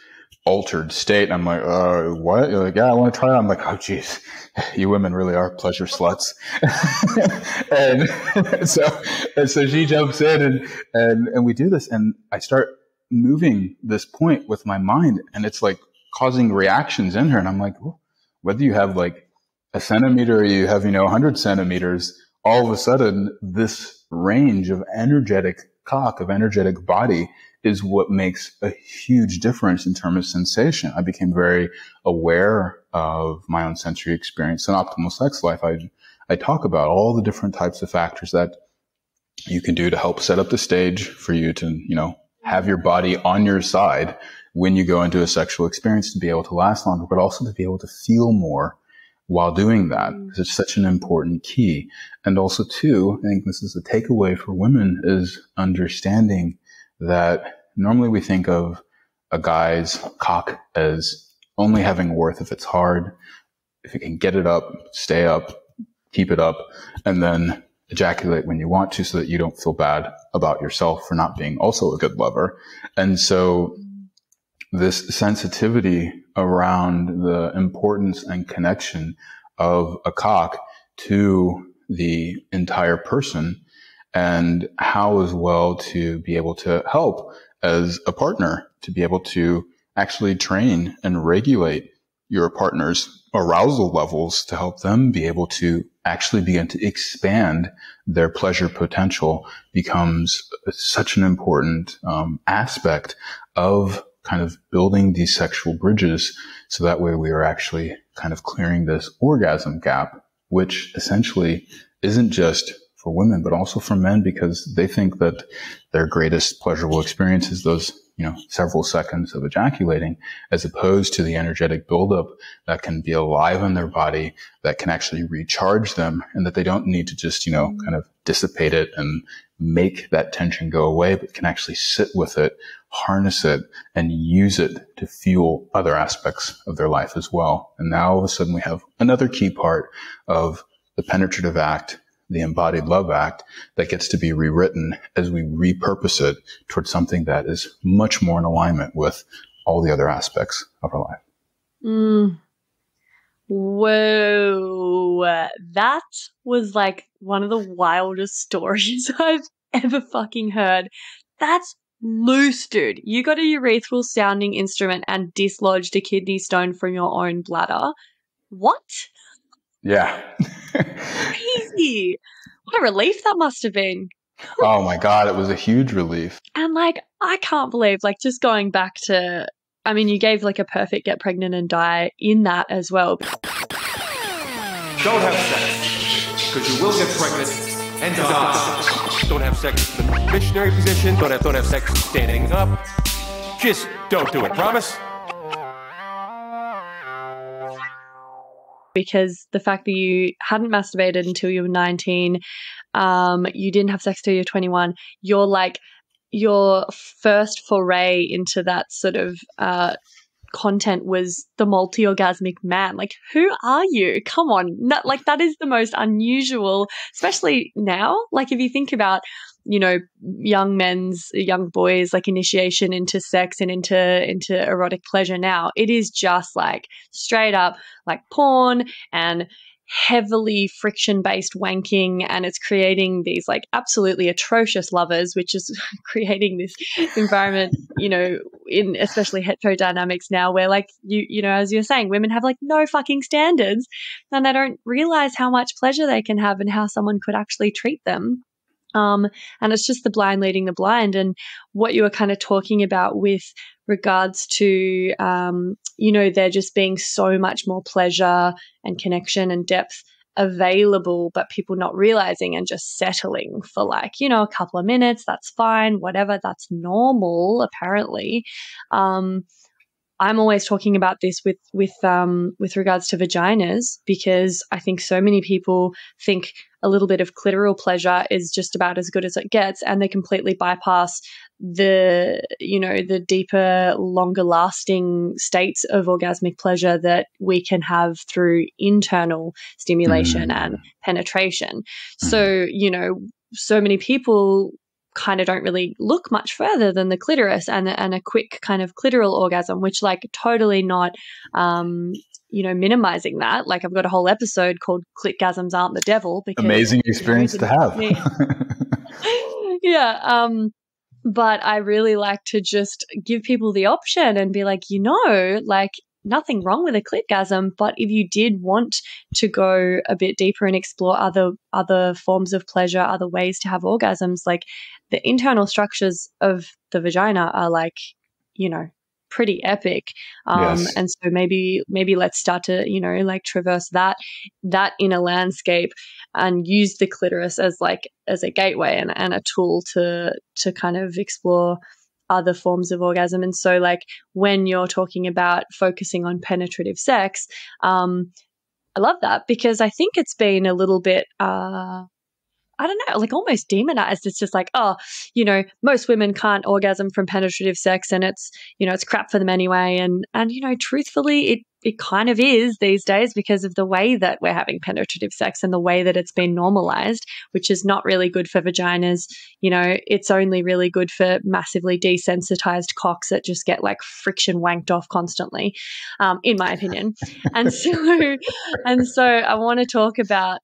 altered state. I'm like, what? You're like, yeah, I want to try it. I'm like, oh geez, you women really are pleasure sluts. and so she jumps in and we do this, and I start moving this point with my mind, and it's like causing reactions in her. And I'm like, oh, whether you have like a centimeter or you have, 100 centimeters, all of a sudden this range of energetic cock, of energetic body, is what makes a huge difference in terms of sensation. I became very aware of my own sensory experience. In Optimal Sex Life, I talk about all the different types of factors that you can do to help set up the stage for you to, have your body on your side when you go into a sexual experience, to be able to last longer, but also to be able to feel more while doing that. Because it's such an important key. And also too, I think this is a takeaway for women, is understanding that normally we think of a guy's cock as only having worth if it's hard, if you can get it up, stay up, keep it up, and then ejaculate when you want to, so that you don't feel bad about yourself for not being also a good lover. And so this sensitivity around the importance and connection of a cock to the entire person, and how as well to be able to help as a partner, to be able to actually train and regulate your partner's arousal levels to help them be able to actually begin to expand their pleasure potential, becomes such an important aspect of kind of building these sexual bridges. So that way we are actually kind of clearing this orgasm gap, which essentially isn't just for women, but also for men, because they think that their greatest pleasurable experience is those, several seconds of ejaculating, as opposed to the energetic buildup that can be alive in their body, that can actually recharge them, and that they don't need to just, kind of dissipate it and make that tension go away, but can actually sit with it, harness it, and use it to fuel other aspects of their life as well. And now all of a sudden we have another key part of the penetrative act, the embodied love act, that gets to be rewritten as we repurpose it towards something that is much more in alignment with all the other aspects of our life. Whoa. That was like one of the wildest stories I've ever fucking heard. That's loose, dude. You got a urethral sounding instrument and dislodged a kidney stone from your own bladder. What? Yeah. Crazy. What a relief that must have been. Oh my God, it was a huge relief. And I can't believe, just going back to, you gave a perfect get pregnant and die in that as well. Don't have sex, because you will get pregnant and die. Don't have sex in the missionary position. Don't have sex standing up. Just don't do it. Promise? Because the fact that you hadn't masturbated until you were 19, you didn't have sex till you were 21, your first foray into that sort of content was the multi-orgasmic man. Who are you? Come on. That is the most unusual, especially now. If you think about, young boys, initiation into sex and into erotic pleasure now, it is just straight up porn and heavily friction-based wanking, and it's creating these absolutely atrocious lovers, which is creating this environment, in especially heterodynamics now, where as you're saying, women have no fucking standards, and they don't realize how much pleasure they can have and how someone could actually treat them. And it's just the blind leading the blind. And what you were kind of talking about with regards to, there just being so much more pleasure and connection and depth available, but people not realizing and just settling for a couple of minutes, that's fine, whatever, that's normal, apparently. I'm always talking about this with regards to vaginas, because I think so many people think a little bit of clitoral pleasure is just about as good as it gets, and they completely bypass the deeper, longer lasting states of orgasmic pleasure that we can have through internal stimulation and penetration. So, so many people kind of don't really look much further than the clitoris and a quick kind of clitoral orgasm, which totally not, minimizing that. I've got a whole episode called "Clitgasms Aren't the Devil." Because, amazing experience to have. Yeah. But I really like to just give people the option and be nothing wrong with a clitgasm, but if you did want to go a bit deeper and explore other forms of pleasure, other ways to have orgasms, the internal structures of the vagina are pretty epic. Yes. And so maybe let's start to, traverse that inner landscape and use the clitoris as a gateway and a tool to kind of explore other forms of orgasm. And so when you're talking about focusing on penetrative sex, I love that, because I think it's been a little bit, I don't know, almost demonized. It's just most women can't orgasm from penetrative sex, and it's, it's crap for them anyway. And truthfully, it kind of is these days, because of the way that we're having penetrative sex and the way that it's been normalized, which is not really good for vaginas. It's only really good for massively desensitized cocks that just get friction wanked off constantly, in my opinion. And so I want to talk about,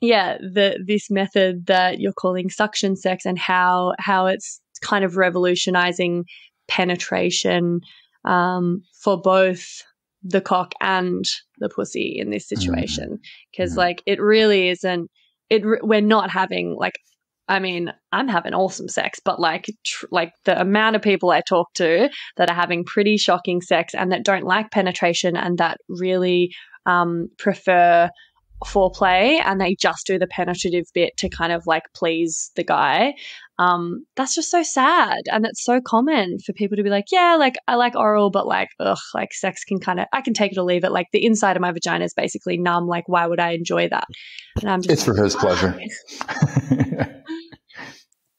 this method that you're calling suction sex, and how it's kind of revolutionizing penetration for both the cock and the pussy in this situation. Because it really isn't, we're not having I'm having awesome sex, but the amount of people I talk to that are having pretty shocking sex and that don't like penetration and that really prefer foreplay and they just do the penetrative bit to kind of like please the guy. That's just so sad. And it's so common for people to be like, yeah, like I like oral, but like, ugh, like sex can kind of, I can take it or leave it. Like the inside of my vagina is basically numb. Like, why would I enjoy that? And I'm just It's for his pleasure.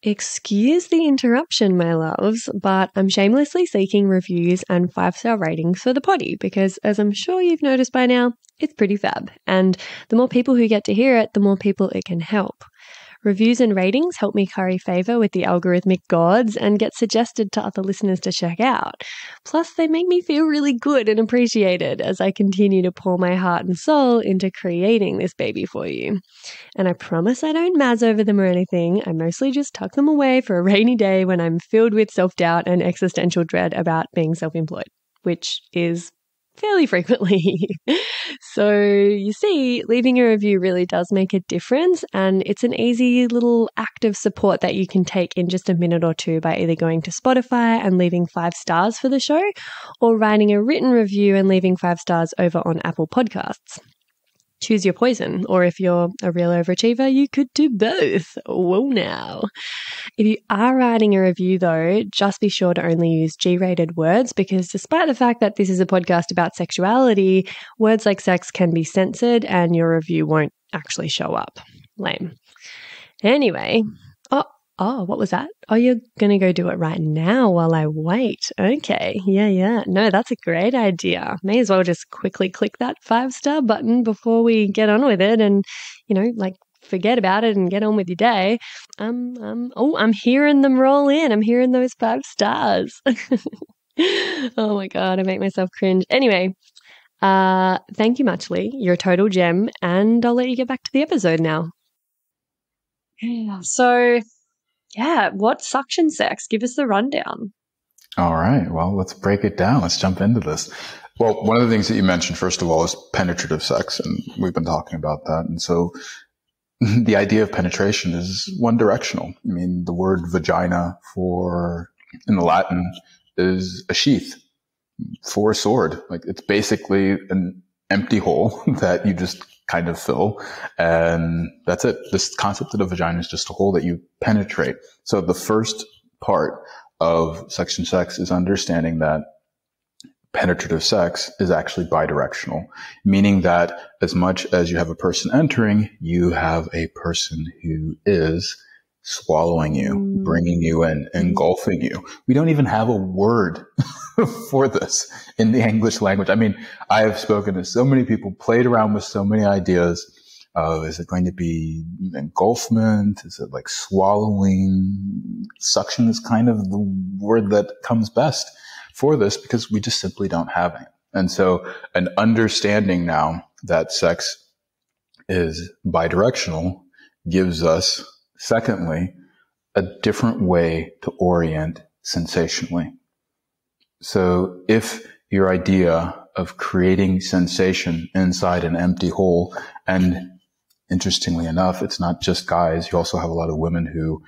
Excuse the interruption, my loves, but I'm shamelessly seeking reviews and 5-star ratings for the potty because, as I'm sure you've noticed by now, it's pretty fab. And the more people who get to hear it, the more people it can help. Reviews and ratings help me curry favour with the algorithmic gods and get suggested to other listeners to check out. Plus, they make me feel really good and appreciated as I continue to pour my heart and soul into creating this baby for you. And I promise I don't mazz over them or anything. I mostly just tuck them away for a rainy day when I'm filled with self-doubt and existential dread about being self-employed, which is fairly frequently. So you see, leaving a review really does make a difference, and it's an easy little act of support that you can take in just a minute or two by either going to Spotify and leaving 5 stars for the show or writing a written review and leaving 5 stars over on Apple Podcasts. Choose your poison, or if you're a real overachiever, you could do both. Whoa now. If you are writing a review though, just be sure to only use G-rated words because despite the fact that this is a podcast about sexuality, words like sex can be censored and your review won't actually show up. Lame. Anyway, oh, what was that? Oh, you're going to go do it right now while I wait. Okay. Yeah. No, that's a great idea. May as well just quickly click that 5-star button before we get on with it and, like forget about it and get on with your day. I'm hearing them roll in. I'm hearing those 5 stars. Oh my God, I make myself cringe. Anyway, thank you, Muchly. You're a total gem, and I'll let you get back to the episode now. Yeah. So, yeah, what's suction sex? Give us the rundown. All right. Well, let's break it down. Let's jump into this. Well, one of the things that you mentioned, first of all, is penetrative sex, and we've been talking about that. And so the idea of penetration is one directional. I mean, the word vagina in the Latin is a sheath for a sword. Like it's basically an empty hole that you just kind of fill, and that's it. This concept of the vagina is just a hole that you penetrate. So the first part of suction sex is understanding that penetrative sex is actually bidirectional, meaning that as much as you have a person entering, you have a person who is swallowing you, bringing you in, engulfing you. We don't even have a word for this in the English language. I mean, I have spoken to so many people, played around with so many ideas of, is it going to be engulfment? Is it like swallowing? Suction is kind of the word that comes best for this because we just simply don't have it. And so an understanding now that sex is bidirectional gives us, secondly, a different way to orient sensationally. So if your idea of creating sensation inside an empty hole, and interestingly enough, it's not just guys, you also have a lot of women who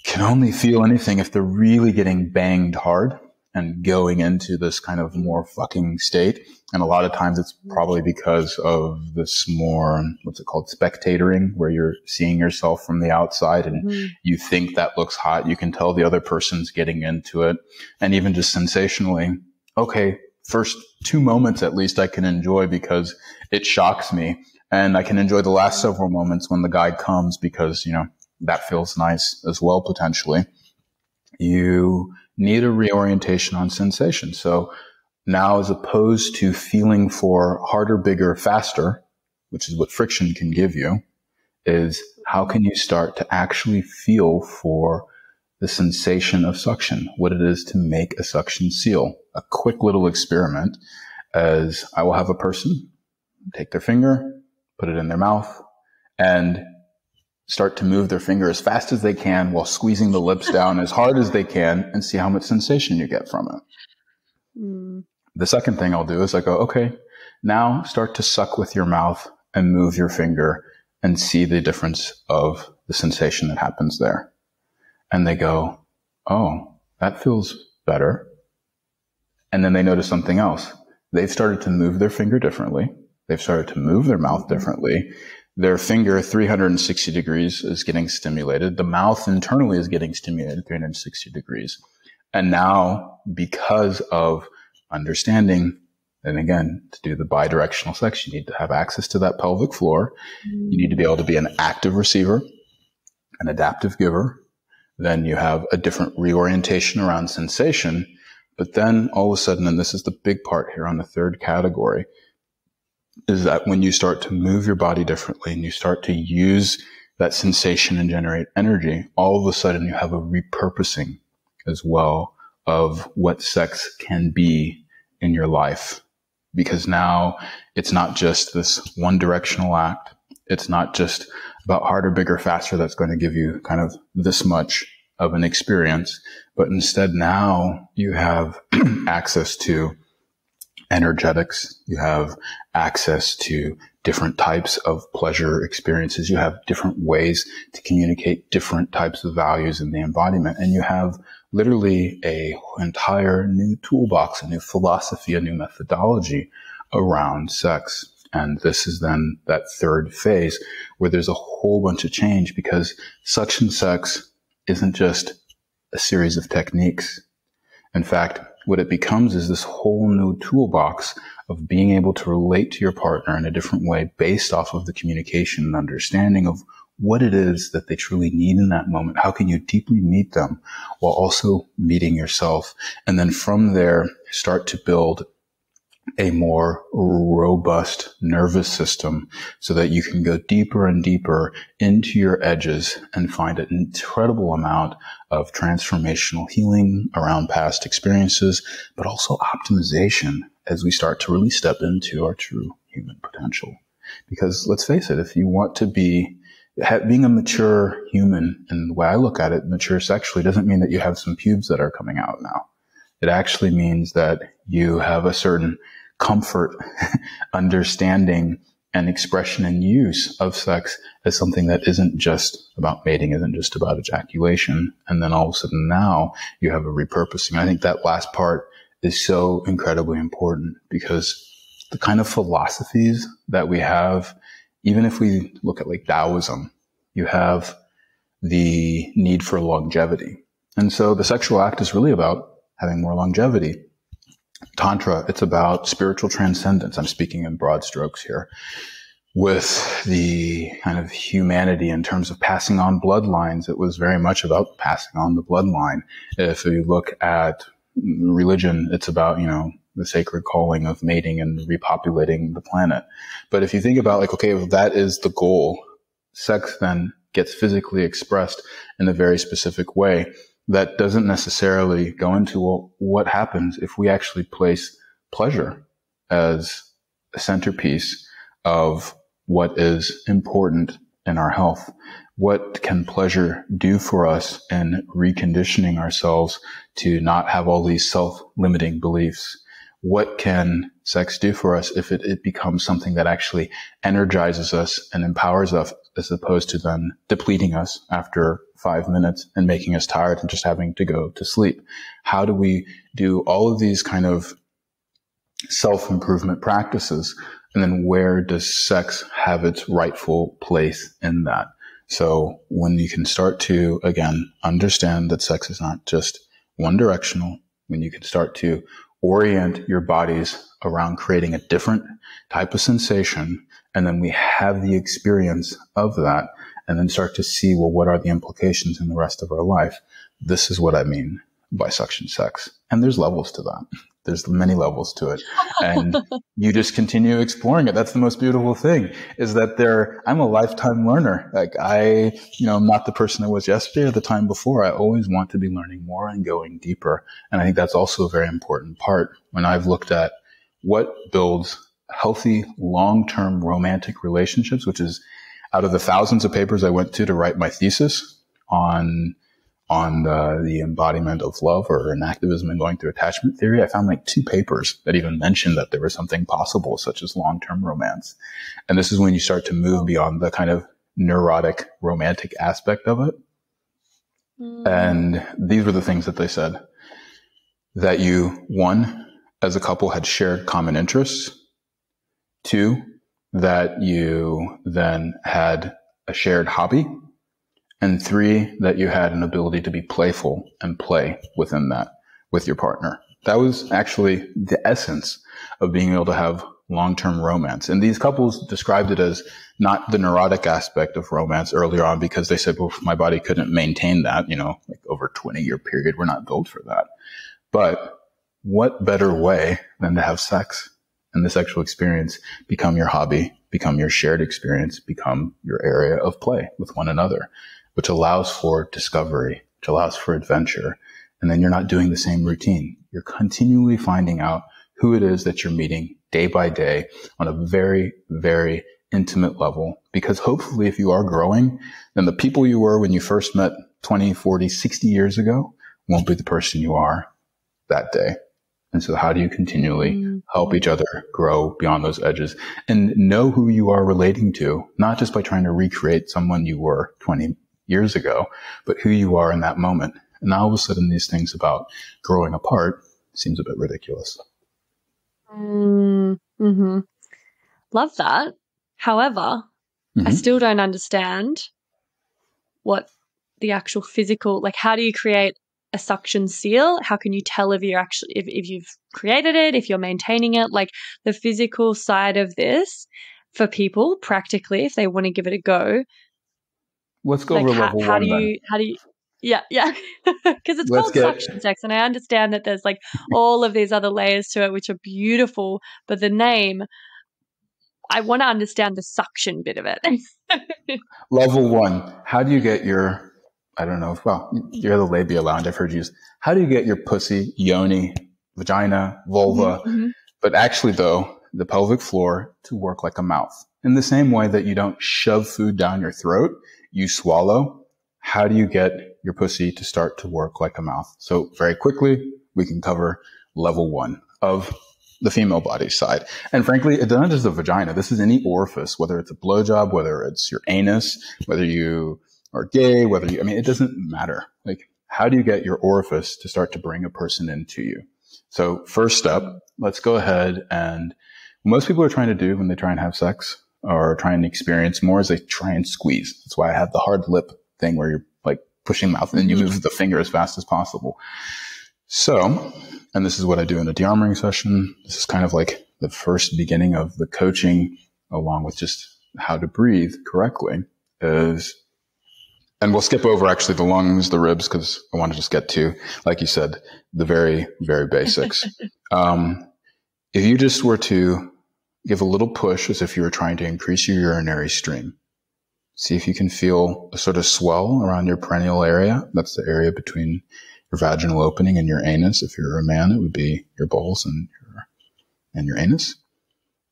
can only feel anything if they're really getting banged hard and going into this kind of more fucking state. And a lot of times it's probably because of this more, what's it called, spectatoring, where you're seeing yourself from the outside and you think that looks hot. You can tell the other person's getting into it. And even just sensationally, okay, first 2 moments at least I can enjoy because it shocks me. And I can enjoy the last several moments when the guy comes because, that feels nice as well, potentially. You need a reorientation on sensation. So now, as opposed to feeling for harder, bigger, faster, which is what friction can give you, is how can you start to actually feel for the sensation of suction, what it is to make a suction seal. A quick little experiment as I will have a person take their finger, put it in their mouth, and start to move their finger as fast as they can while squeezing the lips down as hard as they can and see how much sensation you get from it. The second thing I'll do is I go, okay, now start to suck with your mouth and move your finger and see the difference of the sensation that happens there. And they go, oh, that feels better. And then they notice something else. They've started to move their finger differently. they've started to move their mouth differently. Their finger 360 degrees is getting stimulated. The mouth internally is getting stimulated 360 degrees. And now, because of understanding, and again, to do the bidirectional sex, you need to have access to that pelvic floor. You need to be able to be an active receiver, an adaptive giver. Then you have a different reorientation around sensation. But then all of a sudden, and this is the big part here on the third category, is that when you start to move your body differently and you start to use that sensation and generate energy, all of a sudden you have a repurposing as well of what sex can be in your life. Because now it's not just this one directional act. It's not just about harder, bigger, faster that's going to give you kind of this much of an experience, but instead now you have access to energetics. You have access to different types of pleasure experiences. You have different ways to communicate different types of values in the embodiment. And you have literally a entire new toolbox, a new philosophy, a new methodology around sex. And this is then that third phase where there's a whole bunch of change, because suction sex isn't just a series of techniques. In fact, what it becomes is this whole new toolbox of being able to relate to your partner in a different way based off of the communication and understanding of what it is that they truly need in that moment. How can you deeply meet them while also meeting yourself? And then from there, start to build a more robust nervous system so that you can go deeper and deeper into your edges and find an incredible amount of transformational healing around past experiences, but also optimization as we start to really step into our true human potential. Because let's face it, if you want to being a mature human, and the way I look at it, mature sexually doesn't mean that you have some pubes that are coming out now. It actually means that you have a certain comfort, understanding, and expression and use of sex as something that isn't just about mating, isn't just about ejaculation. And then all of a sudden now you have a repurposing. I think that last part is so incredibly important, because the kind of philosophies that we have, even if we look at like Taoism, you have the need for longevity. And so the sexual act is really about having more longevity. Tantra, it's about spiritual transcendence. I'm speaking in broad strokes here. With the kind of humanity in terms of passing on bloodlines, it was very much about passing on the bloodline. If you look at religion, it's about, the sacred calling of mating and repopulating the planet. But if you think about like, okay, if that is the goal, sex then gets physically expressed in a very specific way. That doesn't necessarily go into, well, what happens if we actually place pleasure as a centerpiece of what is important in our health? What can pleasure do for us in reconditioning ourselves to not have all these self-limiting beliefs? What can sex do for us if it becomes something that actually energizes us and empowers us, as opposed to then depleting us after 5 minutes and making us tired and just having to go to sleep? How do we do all of these kind of self-improvement practices? And then where does sex have its rightful place in that? So when you can start to, again, understand that sex is not just one directional, when you can start to orient your bodies around creating a different type of sensation, and then we have the experience of that, and then start to see, well, what are the implications in the rest of our life? This is what I mean by suction sex. And there's levels to that. There's many levels to it. And you just continue exploring it. That's the most beautiful thing, is that I'm a lifetime learner. Like I'm not the person I was yesterday or the time before. I always want to be learning more and going deeper. And I think that's also a very important part when I've looked at what builds healthy, long-term romantic relationships, which is out of the thousands of papers I went to write my thesis on the embodiment of love or in activism and going through attachment theory, I found like 2 papers that even mentioned that there was something possible, such as long-term romance. And this is when you start to move beyond the kind of neurotic romantic aspect of it. And these were the things that they said. That you, 1, as a couple had shared common interests. 2, that you then had a shared hobby. And 3, that you had an ability to be playful and play within that with your partner. That was actually the essence of being able to have long-term romance. And these couples described it as not the neurotic aspect of romance earlier on, because they said, well, my body couldn't maintain that, like over a 20-year period. We're not built for that. But what better way than to have sex and the sexual experience become your hobby, become your shared experience, become your area of play with one another, which allows for discovery, which allows for adventure. And then you're not doing the same routine. You're continually finding out who it is that you're meeting day by day on a very, very intimate level. Because hopefully if you are growing, then the people you were when you first met 20, 40, 60 years ago won't be the person you are that day. And so how do you continually help each other grow beyond those edges and know who you are relating to, not just by trying to recreate someone you were 20 years ago, but who you are in that moment. And now all of a sudden these things about growing apart seems a bit ridiculous. Mm-hmm. Love that. However, I still don't understand what the actual physical, like how do you create a suction seal? How can you tell if you're actually, if you've created it, if you're maintaining it, like the physical side of this for people practically, if they want to give it a go. Let's go like over level how one do you, yeah. Because it's called suction sex. And I understand that there's like all of these other layers to it, which are beautiful, but the name, I want to understand the suction bit of it. Level 1, how do you get your, I don't know, well, you're the Labia Lounge, I've heard you use, how do you get your pussy, yoni, vagina, vulva, but actually though, the pelvic floor to work like a mouth? In the same way that you don't shove food down your throat, you swallow. How do you get your pussy to start to work like a mouth? So very quickly, we can cover level 1 of the female body side. And frankly, it's not just the vagina. This is any orifice, whether it's a blowjob, whether it's your anus, whether you are gay, whether you, it doesn't matter. Like, how do you get your orifice to start to bring a person into you? So first step, let's go ahead and most people are trying to do when they try and have sex or try and experience more is they try and squeeze. That's why I have the hard lip thing where you're like pushing mouth and then you move the finger as fast as possible. So, and this is what I do in a de-armouring session. This is kind of like the first beginning of the coaching along with just how to breathe correctly is, and we'll skip over actually the lungs, the ribs, because I want to just get to, like you said, the very, very basics. If you just were to give a little push as if you were trying to increase your urinary stream, see if you can feel a sort of swell around your perineal area. That's the area between your vaginal opening and your anus. If you're a man, it would be your balls and your anus.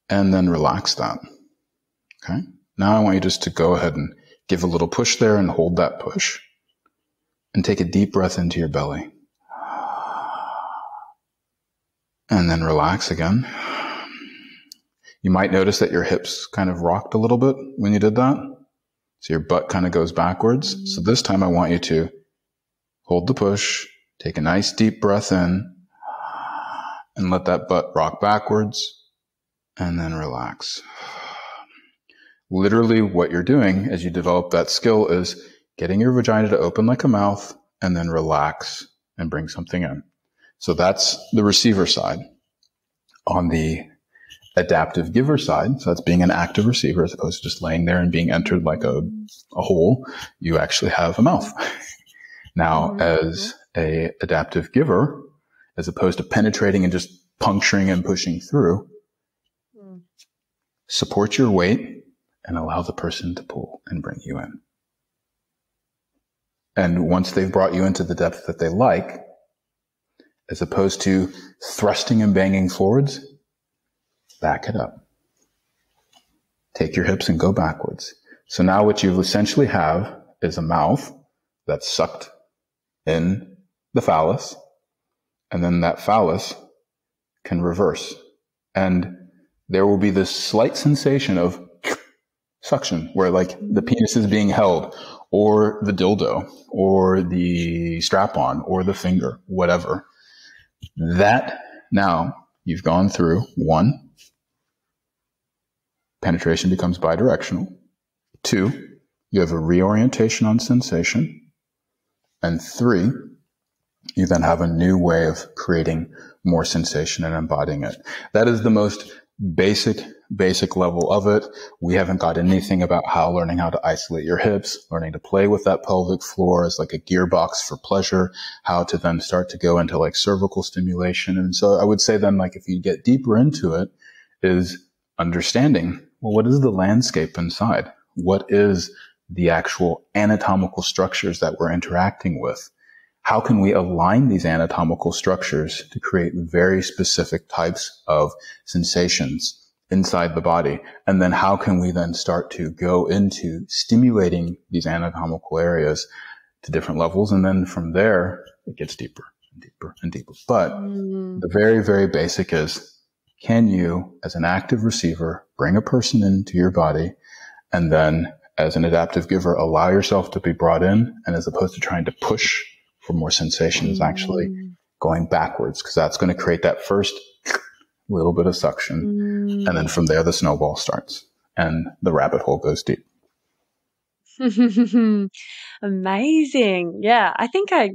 And then relax that. Okay. Now I want you just to go ahead and give a little push there and hold that push. And take a deep breath into your belly. And then relax again. You might notice that your hips kind of rocked a little bit when you did that. So your butt kind of goes backwards. So this time I want you to hold the push, take a nice deep breath in, and let that butt rock backwards, and then relax. Literally what you're doing as you develop that skill is getting your vagina to open like a mouth, and then relax and bring something in. So that's the receiver side. On the adaptive giver side, so that's being an active receiver as opposed to just laying there and being entered like a hole, you actually have a mouth. Now, as a adaptive giver, as opposed to penetrating and just puncturing and pushing through, support your weight and allow the person to pull and bring you in. And once they've brought you into the depth that they like, as opposed to thrusting and banging forwards, back it up. Take your hips and go backwards. So now what you essentially have is a mouth that's sucked in the phallus, and then that phallus can reverse. And there will be this slight sensation of suction where like the penis is being held, or the dildo, or the strap-on, or the finger, whatever. That now you've gone through 1, penetration becomes bidirectional. 2, you have a reorientation on sensation. And 3, you then have a new way of creating more sensation and embodying it. That is the most basic level of it. We haven't got anything about learning how to isolate your hips, learning to play with that pelvic floor as like a gearbox for pleasure, how to then start to go into like cervical stimulation. And so I would say then, like, if you get deeper into it, is understanding, well, what is the landscape inside? What is the actual anatomical structures that we're interacting with? How can we align these anatomical structures to create very specific types of sensations inside the body? And then how can we then start to go into stimulating these anatomical areas to different levels? And then from there, it gets deeper and deeper and deeper. But the very, very basic is, can you, as an active receiver, bring a person into your body, and then as an adaptive giver, allow yourself to be brought in, and as opposed to trying to push for more sensation, is actually going backwards, because that's going to create that first little bit of suction. And then from there, the snowball starts and the rabbit hole goes deep. Amazing. Yeah, I think I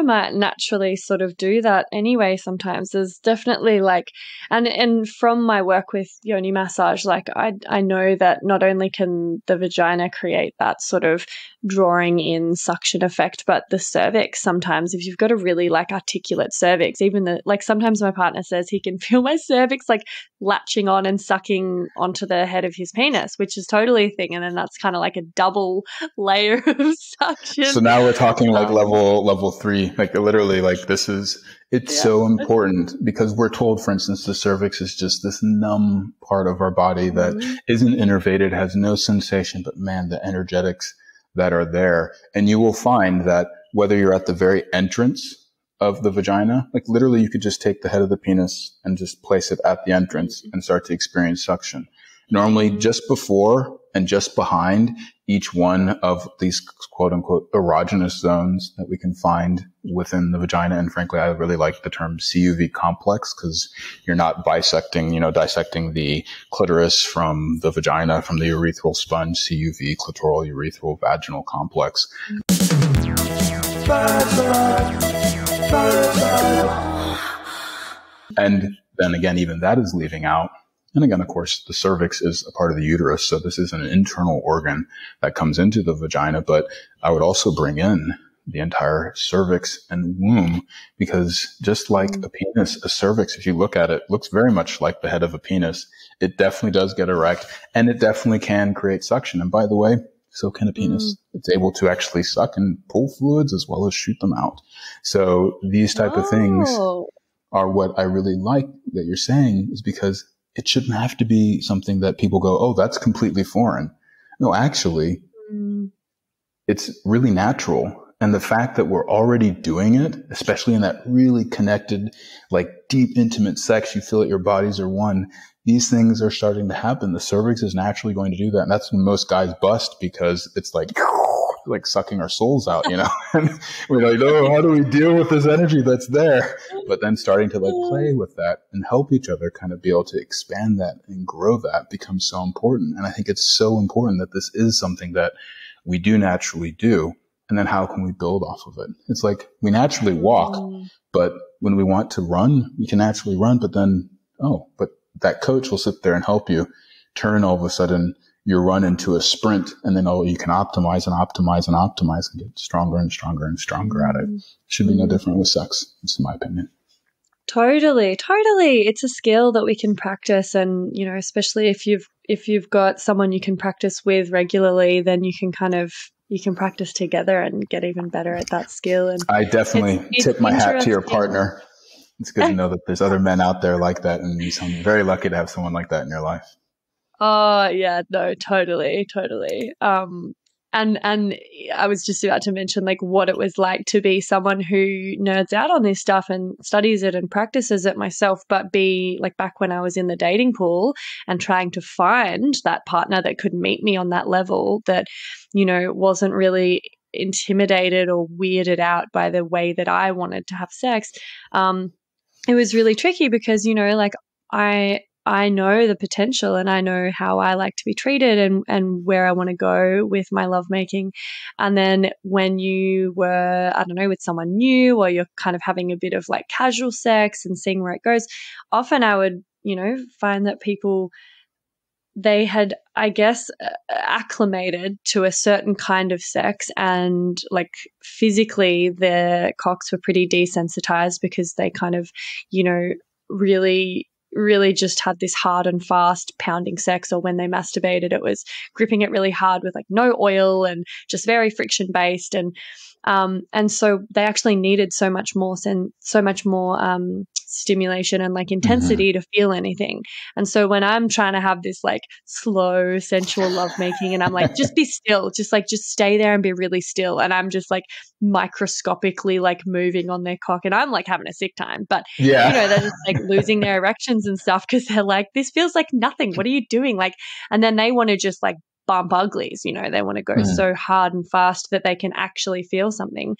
might naturally sort of do that anyway sometimes. There's definitely like, and from my work with Yoni massage, like I know that not only can the vagina create that sort of drawing in suction effect, but the cervix sometimes, if you've got a really like articulate cervix, even like sometimes my partner says he can feel my cervix like latching on and sucking onto the head of his penis, which is totally a thing. And then that's kind of like a double layer of suction. So now we're talking like level 3, like literally, like it's so important, because we're told, for instance, the cervix is just this numb part of our body that isn't innervated, has no sensation, but man, the energetics that are there. And you will find that whether you're at the very entrance of the vagina, like literally you could just take the head of the penis and just place it at the entrance and start to experience suction. Normally just before and just behind each one of these quote unquote erogenous zones that we can find within the vagina. And frankly, I really like the term CUV complex, because you're not dissecting the clitoris from the vagina, from the urethral sponge, CUV, clitoral, urethral, vaginal complex. And then again, even that is leaving out. And again, of course, the cervix is a part of the uterus. So this is an internal organ that comes into the vagina. But I would also bring in the entire cervix and womb, because just like a penis, a cervix, if you look at it, looks very much like the head of a penis. It definitely does get erect, and it definitely can create suction. And by the way, so can a penis. It's able to actually suck and pull fluids as well as shoot them out. So these type of things are what I really like that you're saying, is because it shouldn't have to be something that people go, oh, that's completely foreign. No, actually, it's really natural. And the fact that we're already doing it, especially in that really connected, like deep, intimate sex, you feel that your bodies are one. These things are starting to happen. The cervix is naturally going to do that. And that's when most guys bust, because it's like sucking our souls out, you know? And we're like, oh, how do we deal with this energy that's there? But then starting to like play with that and help each other kind of be able to expand that and grow that becomes so important. And I think it's so important that this is something that we do naturally do. And then how can we build off of it? It's like we naturally walk, but when we want to run, we can naturally run. But then, but that coach will sit there and help you turn all of a sudden your run into a sprint, and then you can optimize and optimize and optimize and get stronger and stronger and stronger at it. It should be no different with sex. It's my opinion. Totally. It's a skill that we can practice, and you know, especially if you've got someone you can practice with regularly, then you can practice together and get even better at that skill. And I definitely tip my hat to your partner. It's good to know that there's other men out there like that, and you sound very lucky to have someone like that in your life. Oh yeah, no, totally. And I was just about to mention like what it was like to be someone who nerds out on this stuff and studies it and practices it myself, but be like back when I was in the dating pool and trying to find that partner that could meet me on that level, that, you know, wasn't really intimidated or weirded out by the way that I wanted to have sex. It was really tricky because, you know, like I I know the potential and I know how I like to be treated and where I want to go with my lovemaking. And then when you were, I don't know, with someone new, or you're kind of having a bit of like casual sex and seeing where it goes, often I would, find that people, they had, I guess, acclimated to a certain kind of sex, and like physically their cocks were pretty desensitized because they kind of, really just had this hard and fast pounding sex, or when they masturbated, it was gripping it really hard with like no oil and just very friction based. And so they actually needed so much more stimulation and like intensity to feel anything. And so when I'm trying to have this like slow, sensual lovemaking, and I'm like, just be still, just stay there and be really still. And I'm just like microscopically like moving on their cock, and I'm like having a sick time. But they're just like losing their erections and stuff because they're like, this feels like nothing. What are you doing? Like, and then they want to just like bump uglies, they want to go so hard and fast that they can actually feel something.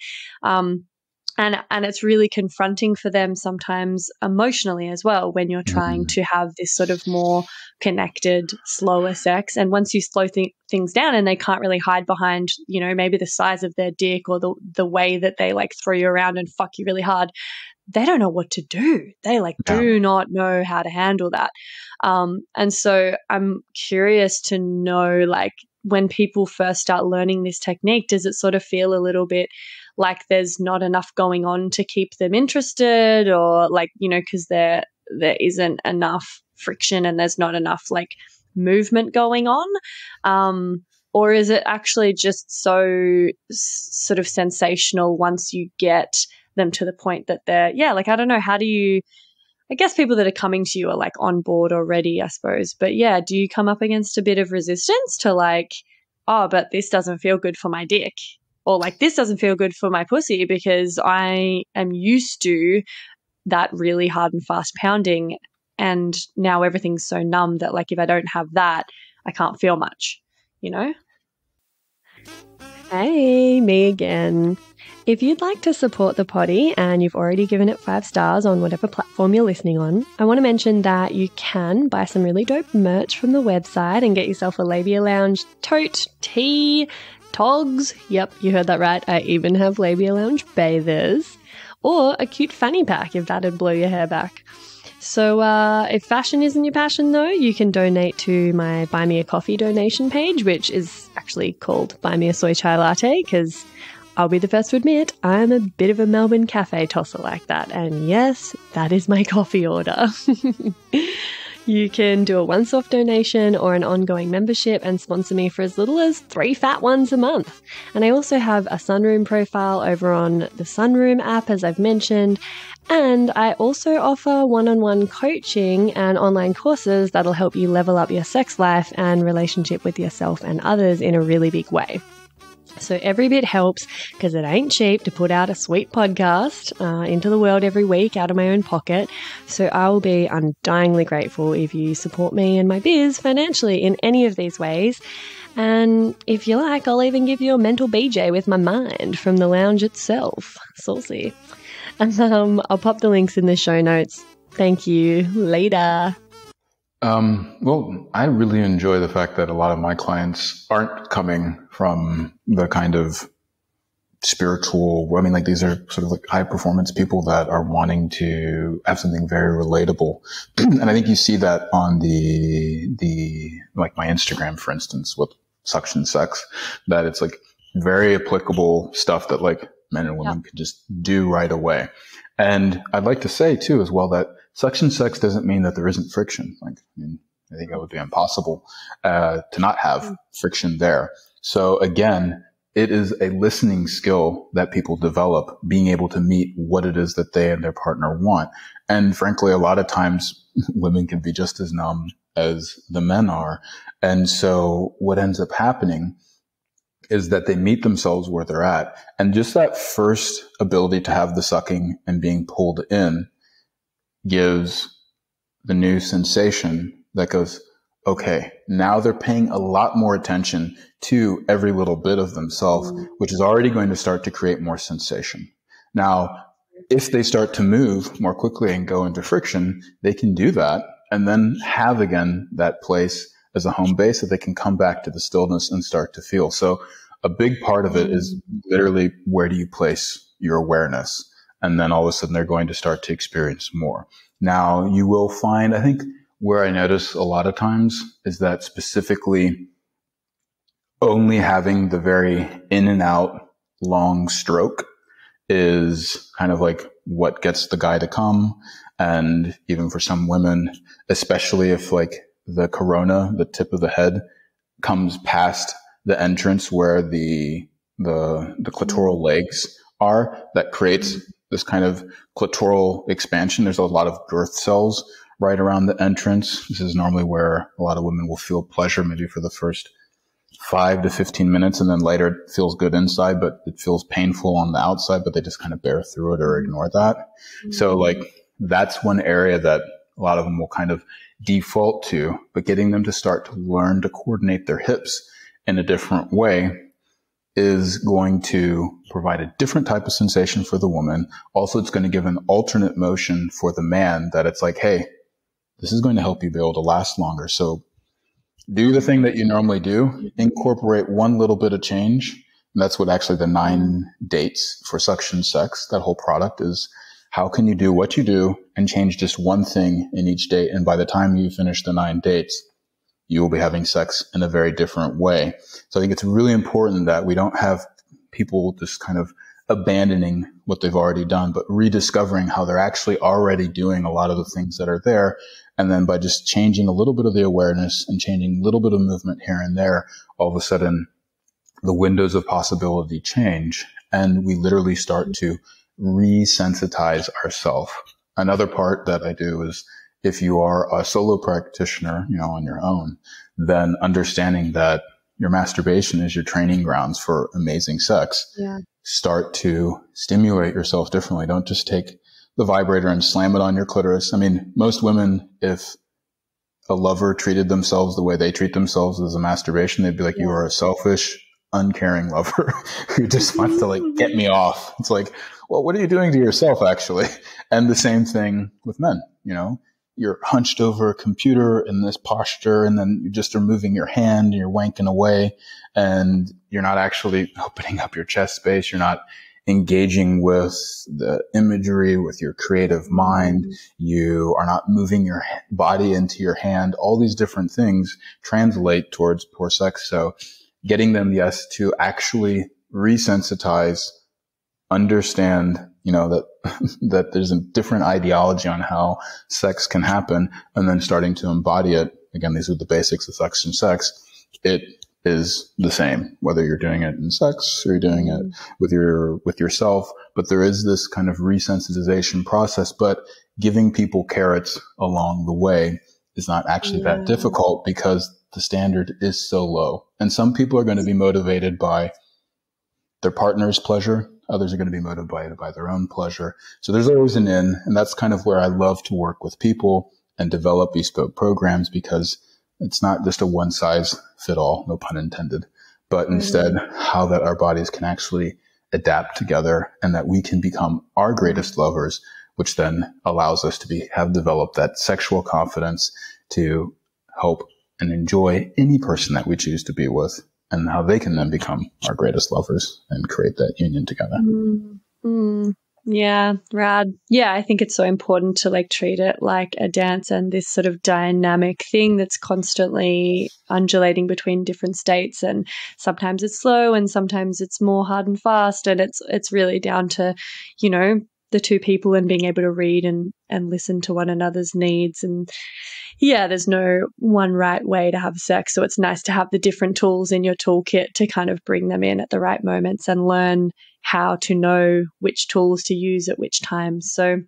And it's really confronting for them sometimes emotionally as well, when you're trying to have this sort of more connected, slower sex. And once you slow things down and they can't really hide behind, maybe the size of their dick or the way that they like throw you around and fuck you really hard, they don't know what to do. They like do not know how to handle that. And so I'm curious to know, like, when people first start learning this technique, does it sort of feel a little bit like there's not enough going on to keep them interested, or like, because there isn't enough friction and there's not enough like movement going on? Or is it actually just so sort of sensational once you get them to the point that they're, like, I don't know, how do you, I guess people that are coming to you are like on board already, I suppose. But do you come up against a bit of resistance to like, oh, but this doesn't feel good for my dick, or like this doesn't feel good for my pussy because I am used to that really hard and fast pounding, and now everything's so numb that like if I don't have that, I can't feel much, Hey, me again. If you'd like to support the potty and you've already given it 5 stars on whatever platform you're listening on, I want to mention that you can buy some really dope merch from the website and get yourself a Labia Lounge tote, tee, togs. Yep, you heard that right. I even have Labia Lounge bathers, or a cute fanny pack if that'd blow your hair back. So if fashion isn't your passion, though, you can donate to my Buy Me a Coffee donation page, which is actually called Buy Me a Soy Chai Latte, because I'll be the first to admit I'm a bit of a Melbourne cafe tosser like that. And yes, that is my coffee order. You can do a once-off donation or an ongoing membership and sponsor me for as little as 3 fat ones a month. And I also have a Sunroom profile over on the Sunroom app, as I've mentioned. And I also offer one-on-one coaching and online courses that'll help you level up your sex life and relationship with yourself and others in a really big way. So every bit helps, because it ain't cheap to put out a sweet podcast into the world every week out of my own pocket. So I will be undyingly grateful if you support me and my biz financially in any of these ways. And if you like, I'll even give you a mental BJ with my mind from the lounge itself. Saucy. And I'll pop the links in the show notes. Thank you. Later. Well, I really enjoy the fact that a lot of my clients aren't coming from the kind of spiritual, I mean, like these are sort of like high performance people that are wanting to have something very relatable. And I think you see that on like my Instagram, for instance, with suction sex, that it's like very applicable stuff that like men and women could just do right away. And I'd like to say too, as well, that suction sex doesn't mean that there isn't friction. Like, I think that would be impossible to not have friction there. So again, it is a listening skill that people develop, being able to meet what it is that they and their partner want. And frankly, a lot of times women can be just as numb as the men are. And so what ends up happening is that they meet themselves where they're at. And just that first ability to have the sucking and being pulled in gives the new sensation that goes, okay, now they're paying a lot more attention to every little bit of themselves, which is already going to start to create more sensation. Now, if they start to move more quickly and go into friction, they can do that and then have again that place as a home base that they can come back to the stillness and start to feel. So a big part of it is literally, where do you place your awareness? And then all of a sudden they're going to start to experience more. Now you will find, I think where I notice a lot of times is that specifically only having the very in and out long stroke is kind of like what gets the guy to come. And even for some women, especially if like the corona, the tip of the head, comes past the entrance where the clitoral legs are, that creates this kind of clitoral expansion. There's a lot of girth cells right around the entrance. This is normally where a lot of women will feel pleasure, maybe for the first 5 to 15 minutes, and then later it feels good inside, but it feels painful on the outside, but they just kind of bear through it or ignore that. Mm-hmm. So like, that's one area that a lot of them will kind of default to, but getting them to start to learn to coordinate their hips in a different way is going to provide a different type of sensation for the woman. Also, it's going to give an alternate motion for the man, that it's like, hey, this is going to help you be able to last longer. So do the thing that you normally do, incorporate one little bit of change. And that's what actually the 9 dates for suction sex, that whole product is, how can you do what you do and change just one thing in each date? And by the time you finish the 9 dates, you will be having sex in a very different way. So I think it's really important that we don't have people just kind of abandoning what they've already done, but rediscovering how they're actually already doing a lot of the things that are there. And then by just changing a little bit of the awareness and changing a little bit of movement here and there, all of a sudden the windows of possibility change, and we literally start to resensitize ourselves. Another part that I do is, if you are a solo practitioner, on your own, then understanding that your masturbation is your training grounds for amazing sex. Yeah. Start to stimulate yourself differently. Don't just take the vibrator and slam it on your clitoris. I mean, most women, if a lover treated themselves the way they treat themselves as a masturbation, they'd be like, you are a selfish, uncaring lover who just wants to like get me off. It's like, well, what are you doing to yourself actually? And the same thing with men, you're hunched over a computer in this posture, and then you just are moving your hand and you're wanking away, and you're not actually opening up your chest space. You're not engaging with the imagery, with your creative mind. You are not moving your body into your hand. All these different things translate towards poor sex. So getting them, yes, to actually resensitize, understand, that there's a different ideology on how sex can happen, and then starting to embody it. Again, these are the basics of suction sex. It is the same, whether you're doing it in sex or you're doing it with yourself. But there is this kind of resensitization process, but giving people carrots along the way is not actually that difficult, because the standard is so low. And some people are going to be motivated by their partner's pleasure. Others are going to be motivated by their own pleasure. So there's always an in, and that's kind of where I love to work with people and develop bespoke programs, because it's not just a one size fit all, no pun intended, but instead how that our bodies can actually adapt together, and that we can become our greatest lovers, which then allows us to have developed that sexual confidence to help and enjoy any person that we choose to be with, and how they can then become our greatest lovers and create that union together. Yeah, rad. Yeah, I think it's so important to treat it like a dance, and this sort of dynamic thing that's constantly undulating between different states, and sometimes it's slow and sometimes it's more hard and fast, and it's really down to, the two people and being able to read and listen to one another's needs. And yeah, there's no one right way to have sex. So it's nice to have the different tools in your toolkit to kind of bring them in at the right moments and learn how to know which tools to use at which times. So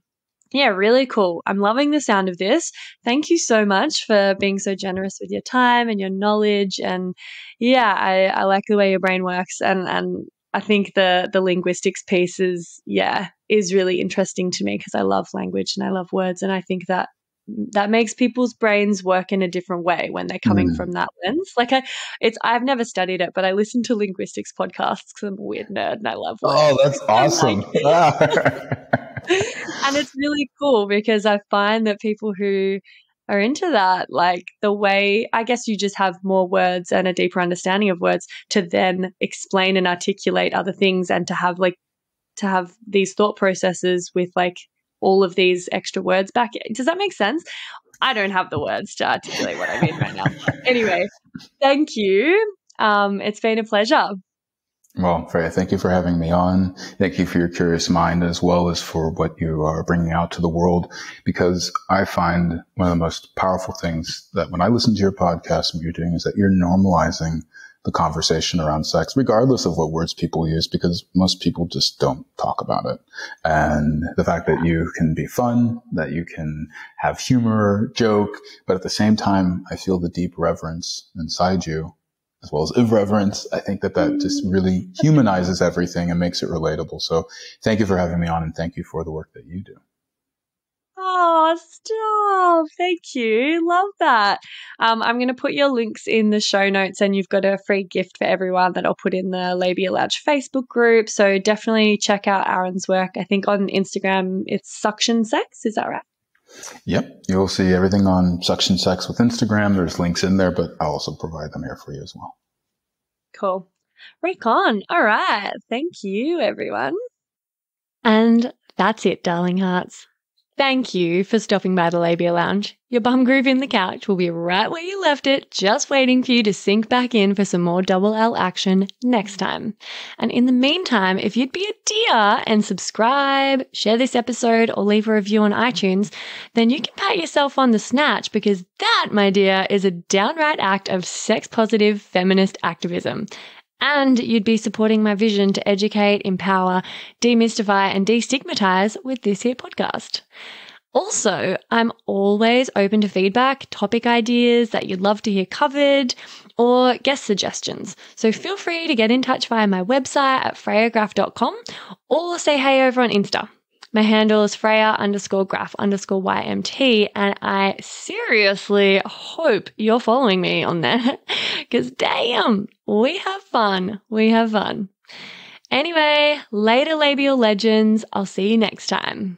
yeah, really cool. I'm loving the sound of this. Thank you so much for being so generous with your time and your knowledge. And yeah, I like the way your brain works. And I think the linguistics piece is really interesting to me, because I love language and I love words. And I think that makes people's brains work in a different way when they're coming from that lens. I've never studied it, but I listen to linguistics podcasts because I'm a weird nerd and I love words. Oh, that's awesome. And it's really cool, because I find that people who are into that. Like the way, I guess you just have more words and a deeper understanding of words to then explain and articulate other things, and to have these thought processes with like all of these extra words back. Does that make sense? I don't have the words to articulate what I mean right now. Anyway, thank you. It's been a pleasure. Well, Freya, thank you for having me on. Thank you for your curious mind, as well as for what you are bringing out to the world, because I find one of the most powerful things that when I listen to your podcast, what you're doing is that you're normalizing the conversation around sex, regardless of what words people use, because most people just don't talk about it. And the fact that you can be fun, that you can have humor, joke, but at the same time, I feel the deep reverence inside you, as well as irreverence. I think that just really humanizes everything and makes it relatable. So thank you for having me on, and thank you for the work that you do. Oh, stop. Thank you. Love that. I'm going to put your links in the show notes, and you've got a free gift for everyone that I'll put in the Labia Lounge Facebook group. So definitely check out Aaron's work. I think on Instagram, it's Suction Sex. Is that right? Yep. You'll see everything on Suction Sex with Instagram. There's links in there, but I'll also provide them here for you as well. Cool. Recon. All right. Thank you, everyone. And that's it, darling hearts. Thank you for stopping by the Labia Lounge. Your bum groove in the couch will be right where you left it, just waiting for you to sink back in for some more double L action next time. And in the meantime, if you'd be a dear and subscribe, share this episode, or leave a review on iTunes, then you can pat yourself on the snatch, because that, my dear, is a downright act of sex-positive feminist activism. And you'd be supporting my vision to educate, empower, demystify, and destigmatize with this here podcast. Also, I'm always open to feedback, topic ideas that you'd love to hear covered, or guest suggestions. So feel free to get in touch via my website at freyagraph.com, or say hey over on Insta. My handle is Freya_graph_YMT, and I seriously hope you're following me on there, because damn, we have fun. We have fun. Anyway, later labial legends. I'll see you next time.